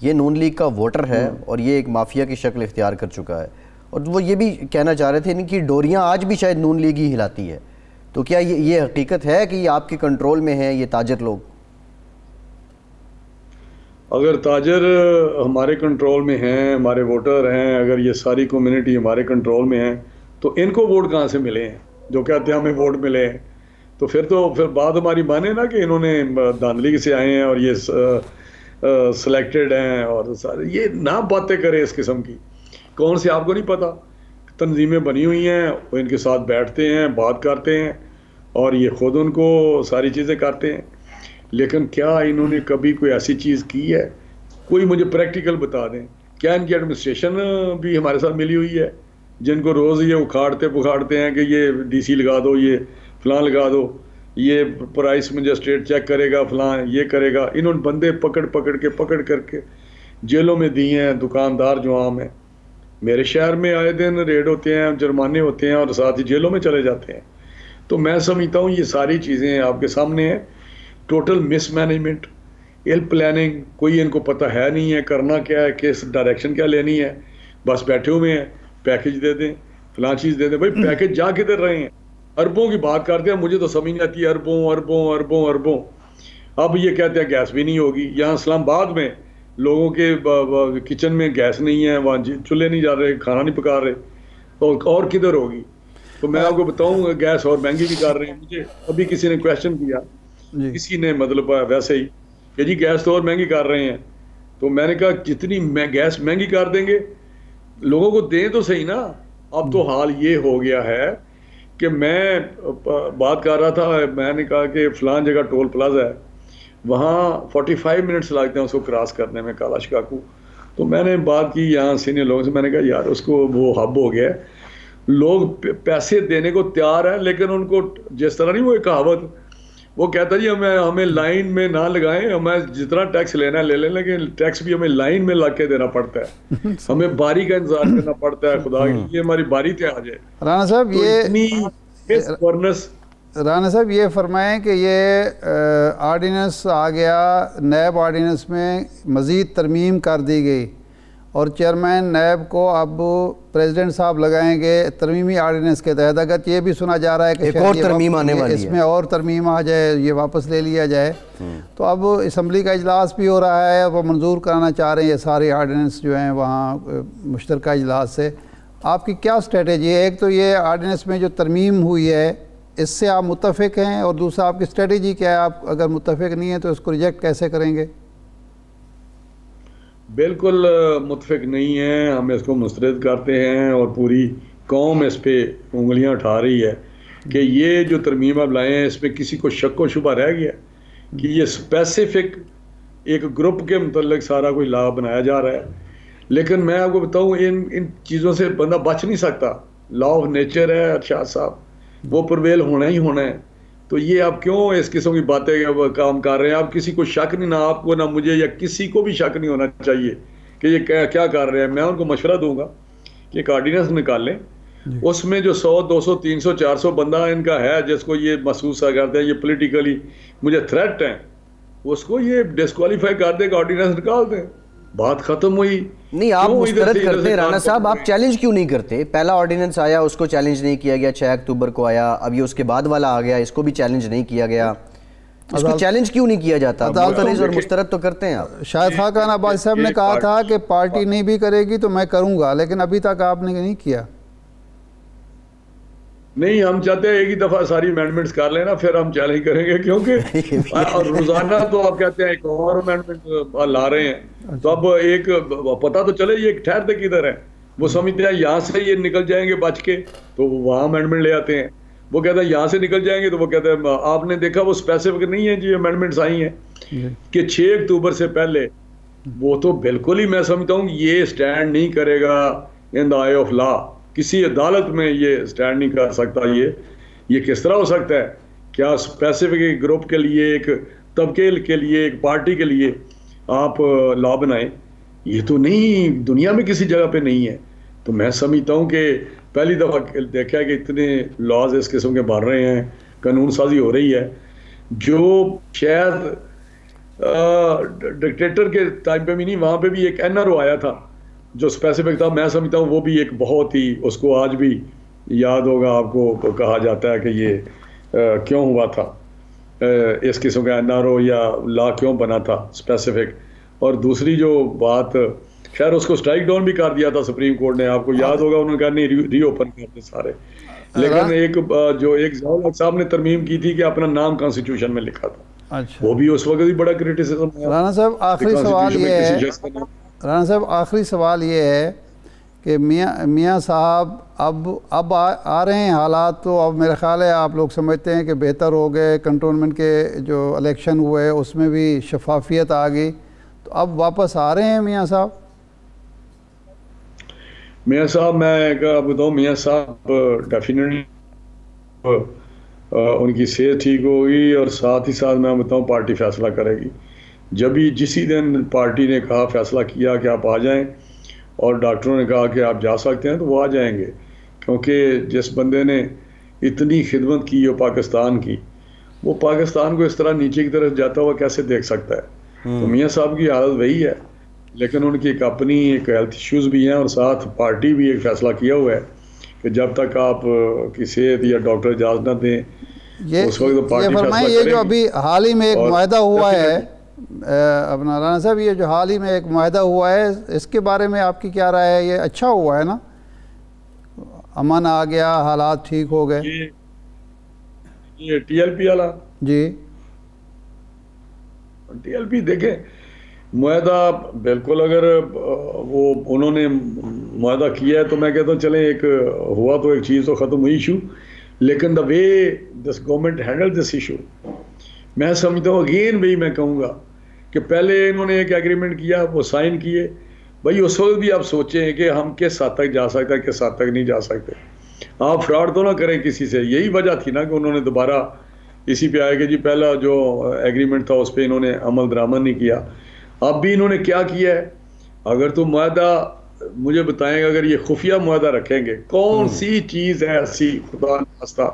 ये नून लीग का वोटर है और ये एक माफिया की शक्ल इख्तियार कर चुका है। और वो ये भी कहना चाह रहे थे इनकी डोरियाँ आज भी शायद नून लीग ही हिलाती है। तो क्या ये हकीकत है कि ये आपके कंट्रोल में है ये ताजिर लोग? अगर ताजर हमारे कंट्रोल में हैं, हमारे वोटर हैं, अगर ये सारी कम्युनिटी हमारे कंट्रोल में है तो इनको वोट कहाँ से मिले हैं जो कहते हैं हमें वोट मिले हैं? तो फिर बात हमारी माने ना कि इन्होंने धांधली से आए हैं और ये सिलेक्टेड हैं और सारे ये ना बातें करें इस किस्म की। कौन से आपको नहीं पता? तंजीमें बनी हुई हैं, वो इनके साथ बैठते हैं, बात करते हैं और ये खुद उनको सारी चीज़ें करते हैं। लेकिन क्या इन्होंने कभी कोई ऐसी चीज़ की है? कोई मुझे प्रैक्टिकल बता दें। क्या इनकी एडमिनिस्ट्रेशन भी हमारे साथ मिली हुई है जिनको रोज़ ये उखाड़ते पुखाड़ते हैं कि ये डीसी लगा दो, ये फलां लगा दो, ये प्राइस मजिस्ट्रेट चेक करेगा, फलां ये करेगा। इन्होंने बंदे पकड़ करके जेलों में दिए हैं, दुकानदार जो आम हैं। मेरे शहर में आए दिन रेड होते हैं, जुर्माने होते हैं और साथ ही जेलों में चले जाते हैं। तो मैं समझता हूँ ये सारी चीज़ें आपके सामने हैं। टोटल मिसमैनेजमेंट, इल प्लानिंग, कोई इनको पता है नहीं है करना क्या है, किस डायरेक्शन क्या लेनी है। बस बैठे हुए हैं, पैकेज दे दें, फलां चीज़ दे दें। भाई पैकेज जा किधर रहे हैं? अरबों की बात करते हैं, मुझे तो समझ नहीं आती, अरबों। अब ये कहते हैं गैस भी नहीं होगी। यहाँ इस्लामाबाद में लोगों के किचन में गैस नहीं है, वहाँ चूल्हे नहीं जा रहे, खाना नहीं पका रहे, तो और किधर होगी? तो मैं आपको बताऊँ गैस और महंगी भी कर रहे हैं। मुझे अभी किसी ने क्वेश्चन किया, किसी ने मतलब वैसे ही कि जी गैस तो और महंगी कर रहे हैं। तो मैंने कहा जितनी गैस महंगी कर देंगे लोगों को दें तो सही ना। अब तो हाल ये हो गया है कि मैं बात कर रहा था, मैंने कहा कि फलां जगह टोल प्लाजा है, वहाँ 45 मिनट्स लगते हैं उसको क्रॉस करने में, काला शिकागो। तो मैंने बात की यहाँ सीनियर लोगों से, मैंने कहा यार उसको वो हब हो गया है, लोग पैसे देने को तैयार है लेकिन उनको जिस तरह नहीं, वो एक कहावत वो कहता जी हमें लाइन में ना लगाएं, हमें जितना टैक्स लेना है ले लें, लेकिन टैक्स भी हमें लाइन में ला के देना पड़ता है। हमें बारी का इंतजार करना पड़ता है, खुदा ये हमारी बारी पे आ जाए। राना साहब तो राना साहब ये फरमाएं कि ये ऑर्डिनेंस आ गया, नैब ऑर्डिनेंस में मज़ीद तरमीम कर दी गई और चेयरमैन नैब को अब प्रेसिडेंट साहब लगाएंगे तरमीमी आर्डिनेंस के तहत। अगर ये भी सुना जा रहा है कि एक और तरमीम आने वाली है, इसमें और तरमीम आ जाए, ये वापस ले लिया जाए, तो अब असम्बली का इजलास भी हो रहा है, वो मंजूर कराना चाह रहे हैं ये सारे आर्डिनेंस जो हैं वहाँ मुश्तरका इजलास से। आपकी क्या स्ट्रेटेजी है? एक तो ये आर्डिनेंस में जो तरमीम हुई है इससे आप मुत्तफ़िक हैं, और दूसरा आपकी स्ट्रेटेजी क्या है? आप अगर मुत्तफ़िक नहीं है तो इसको रिजेक्ट कैसे करेंगे? बिल्कुल मुत्तफ़िक नहीं है, हम इसको मुस्तरद करते हैं और पूरी कौम इस पे उंगलियां उठा रही है कि ये जो तरमीम अब लाए हैं इसमें किसी को शक व शुबा रह गया कि ये स्पेसिफिक एक ग्रुप के मतलब सारा कोई लॉ बनाया जा रहा है। लेकिन मैं आपको बताऊं इन चीज़ों से बंदा बच नहीं सकता, लॉ ऑफ नेचर है अरशाद साहब, वो प्रिवेल होना ही होना है। तो ये आप क्यों इस किस्म की बातें काम कर रहे हैं? आप किसी को शक नहीं, ना आपको ना मुझे या किसी को भी शक नहीं होना चाहिए कि ये क्या कर रहे हैं। मैं उनको मशवरा दूंगा कि एक ऑर्डिनेंस निकालें, उसमें जो 100, 200, 300, 400 बंदा इनका है जिसको ये महसूस करते हैं ये पॉलिटिकली मुझे थ्रेट है, उसको ये डिस्क्वालीफाई कर दे, ऑर्डिनेंस निकाल दें, बात खत्म हुई। नहीं, आप मुस्तरद करते हैं राना साहब, आप चैलेंज क्यों नहीं करते? पहला ऑर्डिनेंस आया उसको चैलेंज नहीं किया गया, 6 अक्टूबर को आया, अब ये उसके बाद वाला आ गया, इसको भी चैलेंज नहीं किया गया, इसको चैलेंज क्यों नहीं किया जाता? मुस्तरद और मुस्तरद तो करते हैं आप। शायद खान अब्बासी साहब ने कहा था कि पार्टी नहीं भी करेगी तो मैं करूंगा, लेकिन अभी तक आपने नहीं किया। नहीं, हम चाहते हैं एक ही दफा सारी अमेंडमेंट्स कर लेना, फिर हम चैलेंज करेंगे, क्योंकि और रोजाना तो आप कहते हैं एक और अमेंडमेंट ला रहे हैं, तो अब एक पता तो चले ये ठहरते किधर है। वो समझते हैं यहाँ से ये निकल जाएंगे बच के, तो वहाँ अमेंडमेंट ले आते हैं। वो कहते हैं यहाँ से निकल जाएंगे, तो वो कहते हैं आपने देखा वो स्पेसिफिक नहीं है जी अमेंडमेंट्स आई हैं कि 6 अक्टूबर से पहले। वो तो बिल्कुल ही मैं समझता हूँ ये स्टैंड नहीं करेगा in the I of law, किसी अदालत में ये स्टैंड नहीं कर सकता। ये किस तरह हो सकता है? क्या स्पेसिफिक एक ग्रुप के लिए, एक तबके के लिए, एक पार्टी के लिए आप लॉ बनाएं? ये तो नहीं, दुनिया में किसी जगह पे नहीं है। तो मैं समझता हूँ कि पहली दफ़ा देखा है कि इतने लॉज इस किस्म के बन रहे हैं, कानून साजी हो रही है, जो शायद डिक्टेटर के टाइम पे भी नहीं, वहाँ पे भी एक NRO आया था जो स्पेसिफिक था। मैं समझता हूँ वो भी एक बहुत ही, उसको आज भी याद होगा आपको, कहा जाता है कि ये क्यों हुआ था, इस किस्म का NRO या लॉ क्यों बना था स्पेसिफिक। और दूसरी जो बात, खैर उसको स्ट्राइक डाउन भी कर दिया था सुप्रीम कोर्ट ने, आपको याद होगा, उन्होंने कहा नहीं रीओपन करते सारे। लेकिन एक जो एक साहब ने तरमीम की थी कि अपना नाम कॉन्स्टिट्यूशन में लिखा था, अच्छा, वो भी उस वक्त भी बड़ा क्रिटिसिज्म है। राना साहब आखिरी सवाल ये है, राना साहब आखिरी सवाल ये है कि मियाँ साहब अब आ रहे हैं हालात, तो अब मेरा ख्याल है आप लोग समझते हैं कि बेहतर हो गए, कंटोनमेंट के जो इलेक्शन हुए उसमें भी शफाफियत आ गई, तो अब वापस आ रहे हैं मियाँ साहब? मियाँ साहब मैं बताऊँ, मियाँ साहब डेफिनेटली उनकी सेहत ठीक होगी, और साथ ही साथ मैं बताऊँ पार्टी फैसला करेगी। जब भी जिसी दिन पार्टी ने कहा, फैसला किया कि आप आ जाएं, और डॉक्टरों ने कहा कि आप जा सकते हैं, तो वो आ जाएंगे। क्योंकि जिस बंदे ने इतनी खिदमत की हो पाकिस्तान की, वो पाकिस्तान को इस तरह नीचे की तरफ जाता हुआ कैसे देख सकता है? तो मियाँ साहब की हालत वही है, लेकिन उनकी एक अपनी एक हेल्थ इश्यूज़ भी हैं, और साथ पार्टी भी एक फैसला किया हुआ है कि जब तक आप की सेहत या डॉक्टर इजाज़त न दें उस वक्त तो पार्टी फैसला करेगी। ये जो अभी हाल ही में एक मुआहदा हुआ है अपना, राना साहब ये जो हाल ही में एक मुआहदा हुआ है, इसके बारे में आपकी क्या राय है? ये अच्छा हुआ है ना, अमन आ गया, हालात ठीक हो गए? ये TLP वाला जी, TLP देखें, मुआहदा बिल्कुल, अगर वो उन्होंने मुआहदा किया है तो मैं कहता हूँ चलें, एक हुआ तो एक चीज़ तो ख़त्म हुई इशू, लेकिन the way this government handle this issue, मैं समझता हूँ अगेन भाई मैं कहूँगा कि पहले इन्होंने एक एग्रीमेंट किया, वो साइन किए, भाई उस वक्त भी आप सोचें कि हम किस हद तक जा सकते हैं, किस हद तक नहीं जा सकते। आप फ्रॉड तो ना करें किसी से, यही वजह थी ना कि उन्होंने दोबारा इसी पे आया कि जी पहला जो एग्रीमेंट था उस पर इन्होंने अमल दरामद नहीं किया। अब भी इन्होंने क्या किया है? अगर तो मुआहदा मुझे बताएंगे, अगर ये खुफिया मुआहदा रखेंगे, कौन सी चीज़ है ऐसी खुदा नास्ता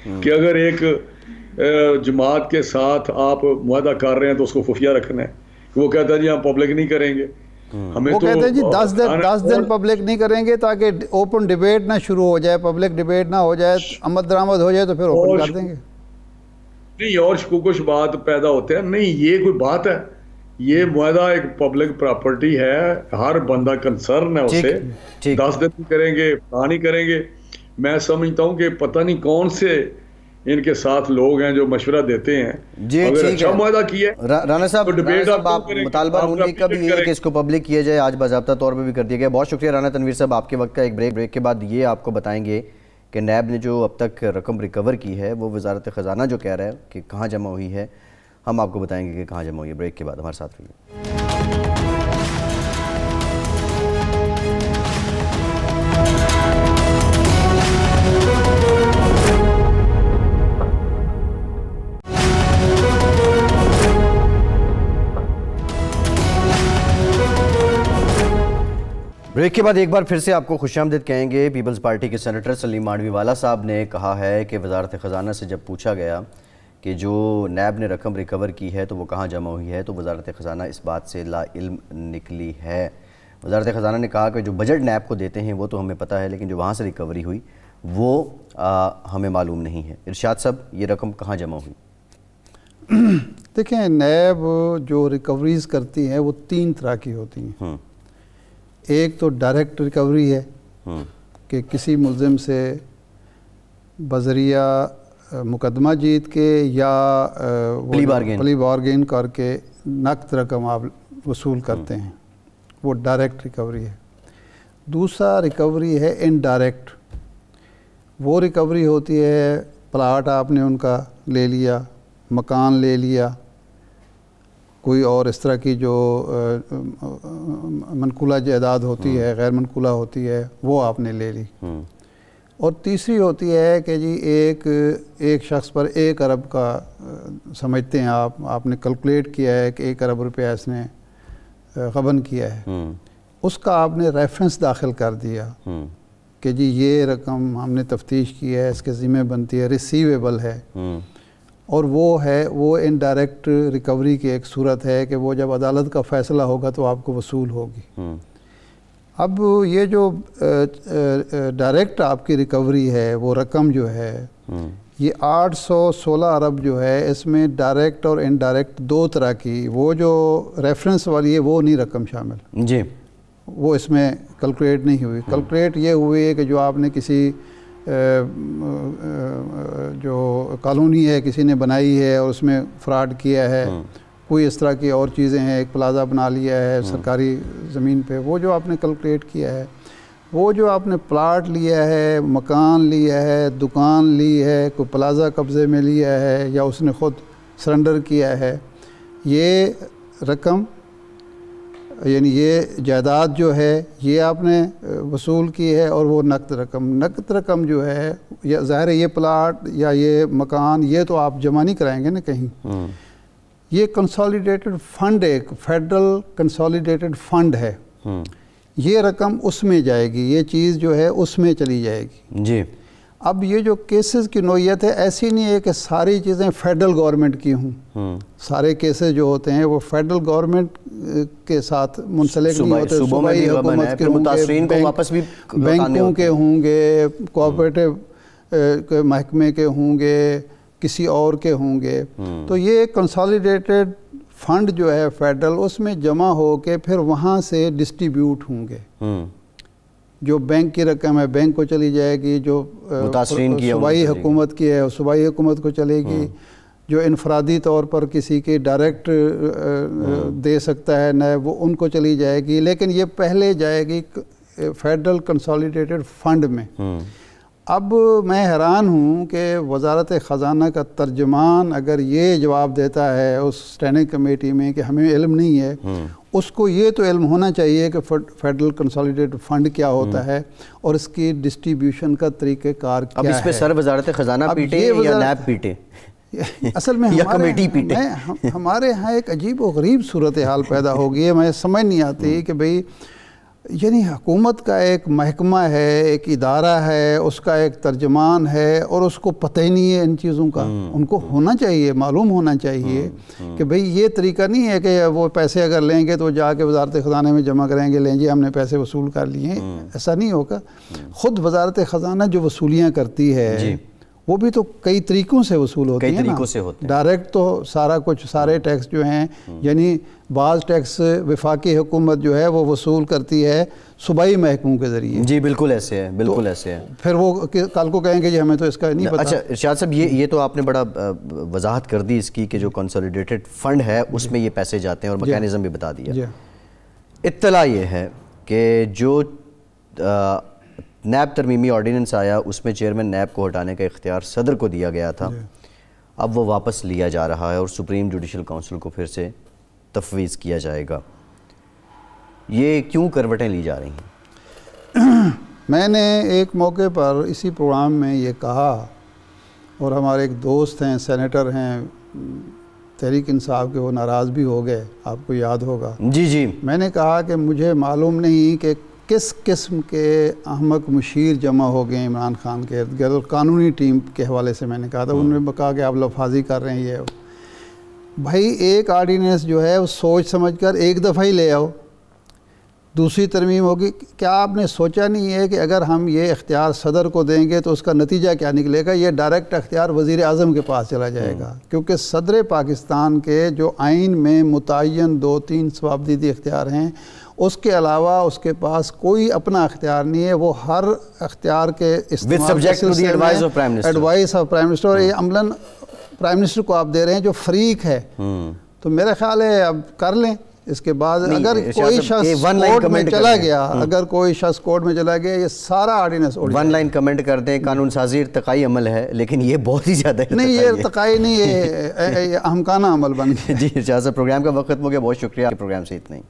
कि अगर एक जमात के साथ आप मुआहदा कर रहे हैं तो उसको खुफिया रखना है? वो कहता है जी हम पब्लिक नहीं करेंगे। हमें वो तो कहते हैं जी 10 दिन पब्लिक नहीं करेंगे ताकि ओपन डिबेट ना शुरू हो जाए, पब्लिक डिबेट ना हो जाए, आमद दरामद हो जाए तो फिर ओपन कर देंगे। नहीं, और कुछ बात पैदा होते हैं। नहीं, ये कोई बात है? ये मुआहदा एक पब्लिक प्रॉपर्टी है, हर बंदा कंसर्न है उससे। 10 दिन नहीं करेंगे, नहीं करेंगे। मैं समझता हूँ कि पता नहीं कौन से इनके साथ लोग हैं जो मशवरा देते हैं। जी, अगर अच्छा मुआहदा किया राना साहब, तो डिबेट आप मुतालबा नून लीग का भी ये है कि इसको पब्लिक किया जाए, आज बाज़ाब्ता तौर पे भी कर दिया गया। बहुत शुक्रिया राना तनवीर साहब, आपके वक्त का एक ब्रेक के बाद ये आपको बताएंगे कि नैब ने जो अब तक रकम रिकवर की है वो वजारत ख़जाना जो कह रहा है कि कहाँ जमा हुई है, हम आपको बताएंगे कि कहाँ जमा हुई है। ब्रेक के बाद हमारे साथ रहिए। ब्रेक के बाद एक बार फिर से आपको खुशामदीद कहेंगे। पीपल्स पार्टी के सेनेटर सलीम मांडवीवाला साहब ने कहा है कि वजारत ख़जाना से जब पूछा गया कि जो नैब ने रकम रिकवर की है तो वो कहाँ जमा हुई है, तो वजारत ख़जाना इस बात से ला इल्म निकली है। वजारत ख़जाना ने कहा कि जो बजट नैब को देते हैं वो तो हमें पता है, लेकिन जो वहाँ से रिकवरी हुई वो हमें मालूम नहीं है। इरशाद साहब, ये रकम कहाँ जमा हुई? देखें, नैब जो रिकवरीज़ करती हैं वो 3 तरह की होती हैं। एक तो डायरेक्ट रिकवरी है कि किसी मुल्ज़िम से बजरिया मुकदमा जीत के या प्ली बार्गेन करके नकद रकम आप वसूल करते हैं, वो डायरेक्ट रिकवरी है। दूसरा रिकवरी है इनडायरेक्ट। वो रिकवरी होती है प्लाट आपने उनका ले लिया, मकान ले लिया, कोई और इस तरह की जो मनकूला जायदाद होती है, गैर मनकूला होती है, वो आपने ले ली। और तीसरी होती है कि जी एक शख्स पर 1 अरब का समझते हैं आपने कैलकुलेट किया है कि 1 अरब रुपया इसने गबन किया है, उसका आपने रेफरेंस दाखिल कर दिया कि जी ये रकम हमने तफ्तीश की है, इसके ज़िम्मे बनती है, रिसीवेबल है। और वो इनडायरेक्ट रिकवरी की एक सूरत है कि वो जब अदालत का फ़ैसला होगा तो आपको वसूल होगी। अब ये जो डायरेक्ट आपकी रिकवरी है, वो रकम जो है ये 816 अरब जो है, इसमें डायरेक्ट और इनडायरेक्ट 2 तरह की, वो जो रेफरेंस वाली है वो नहीं रकम शामिल जी, वो इसमें कैलकुलेट नहीं हुई। कैलकुलेट ये हुई है कि जो आपने किसी जो कॉलोनी है किसी ने बनाई है और उसमें फ्रॉड किया है, कोई इस तरह की और चीज़ें हैं, एक प्लाज़ा बना लिया है सरकारी ज़मीन पे, वो जो आपने कैलकुलेट किया है, वो जो आपने प्लाट लिया है, मकान लिया है, दुकान ली है, कोई प्लाज़ा कब्ज़े में लिया है या उसने ख़ुद सरेंडर किया है, ये रकम यानी ये जायदाद जो है ये आपने वसूल की है। और वो नकद रकम जो है, या ज़ाहिर है ये प्लाट या ये मकान ये तो आप जमा नहीं कराएंगे ना कहीं, ये कंसोलिडेटेड फंड, एक फेडरल कंसोलिडेटेड फंड है, ये रकम उसमें जाएगी, ये चीज़ जो है उसमें चली जाएगी जी। अब ये जो केसेस की नोयत है ऐसी नहीं है कि सारी चीज़ें फेडरल गवर्नमेंट की हों, सारे केसेस जो होते हैं वो फेडरल गवर्नमेंट के साथ मुंसलिक नहीं होते, सूबाई हुकूमत के होंगे, बैंकों के होंगे, कोऑपरेटिव महकमे के होंगे, किसी और के होंगे। तो ये कंसोलिडेटेड फंड जो है फेडरल, उसमें जमा हो के फिर वहाँ से डिस्ट्रीब्यूट होंगे। जो बैंक की रकम है बैंक को चली जाएगी, जो सूबाई हुकूमत की है सूबाई हुकूमत को चलेगी, जो इनफरादी तौर पर किसी के डायरेक्ट दे सकता है न, वो उनको चली जाएगी, लेकिन ये पहले जाएगी फेडरल कंसोलिडेटेड फंड में। अब मैं हैरान हूँ कि वजारत ख़जाना का तर्जमान अगर ये जवाब देता है उस स्टैंडिंग कमेटी में कि हमें इल्म नहीं है, उसको ये तो इल्म होना चाहिए कि फेडरल कंसोलिडेटेड फंड क्या होता है और इसकी डिस्ट्रीब्यूशन का तरीक़ेकार क्या है। अब इस पे सर वजारत ख़जाना पीटे या नैब पीटे? असल में या कमेटी पीटे? हमारे यहाँ एक अजीब व गरीब सूरत हाल पैदा हो गई है। मैं समझ नहीं आती कि भाई यानी हुकूमत का एक महकमा है, एक इदारा है, उसका एक तर्जमान है और उसको पता ही नहीं है इन चीज़ों का। उनको होना चाहिए, मालूम होना चाहिए कि भाई ये तरीका नहीं है कि वो पैसे अगर लेंगे तो जाके वजारत ख़जाना में जमा करेंगे, लें जी हमने पैसे वसूल कर लिए, ऐसा नहीं होगा। ख़ुद वजारत ख़जाना जो वसूलियाँ करती है वो भी तो कई तरीक़ों से वसूल होती है ना। तरीक़ों से होते हैं। डायरेक्ट तो सारा कुछ, सारे टैक्स जो हैं, यानी बाज़ टैक्स वफाकी हुकूमत जो है वो वसूल करती है सूबाई महकमों के ज़रिए। जी बिल्कुल ऐसे है, बिल्कुल ऐसे है। फिर वो कल को कहेंगे जी हमें तो इसका नहीं पता। अच्छा इरशाद साहब, ये तो आपने बड़ा वजाहत कर दी इसकी कि जो कंसोलिडेटेड फ़ंड है उसमें ये पैसे जाते हैं और मैकेनिज़्म भी बता दिया। इत्तला ये है कि जो नैब तरमीमी ऑर्डिनेंस आया उसमें चेयरमैन नैब को हटाने का इख्तियार सदर को दिया गया था, अब वो वापस लिया जा रहा है और सुप्रीम जुडिशल काउंसिल को फिर से तफवीज़ किया जाएगा। ये क्यों करवटें ली जा रही हैं? मैंने एक मौके पर इसी प्रोग्राम में ये कहा, और हमारे एक दोस्त हैं, सेनेटर हैं तहरीक इंसाफ के, वो नाराज़ भी हो गए, आपको याद होगा। जी जी। मैंने कहा कि मुझे मालूम नहीं कि किस किस्म के अहमक मुशीर जमा हो गए इमरान खान के इर्द गिर्द, और कानूनी टीम के हवाले से मैंने कहा था। उन्होंने कहा कि आप लफाजी कर रहे हैं। ये भाई एक आर्डिनेंस जो है वो सोच समझ कर एक दफ़ा ही ले आओ, दूसरी तरमीम होगी। क्या आपने सोचा नहीं है कि अगर हम ये इख्तियार सदर को देंगे तो उसका नतीजा क्या निकलेगा? ये डायरेक्ट इख्तियार वज़ीर आज़म के पास चला जाएगा, क्योंकि सदर पाकिस्तान के जो आइन में मुतय्यन 2-3 सवाबदीदी इख्तियार हैं, उसके अलावा उसके पास कोई अपना इख्तियार नहीं है। वो हर इख्तियार के एडवाइस ऑफ प्राइम मिनिस्टर, और ये अमलन प्राइम मिनिस्टर को आप दे रहे हैं जो फरीक है। तो मेरा ख्याल है अब कर लें। इसके बाद अगर कोई शख्स कोर्ट में चला गया, अगर कोई शख्स कोर्ट में चला गया, ये सारा ऑर्डिनेंस वन लाइन कमेंट कर दें, कानून साजी इर्तकाई अमल है, लेकिन ये बहुत ही ज़्यादा नहीं, ये इर्तकाई नहीं, ये अहमकाना अमल बन गया। जी इरशाद साहब, प्रोग्राम का वक्त खत्म हो गया, बहुत शुक्रिया। प्रोग्राम से इतना ही।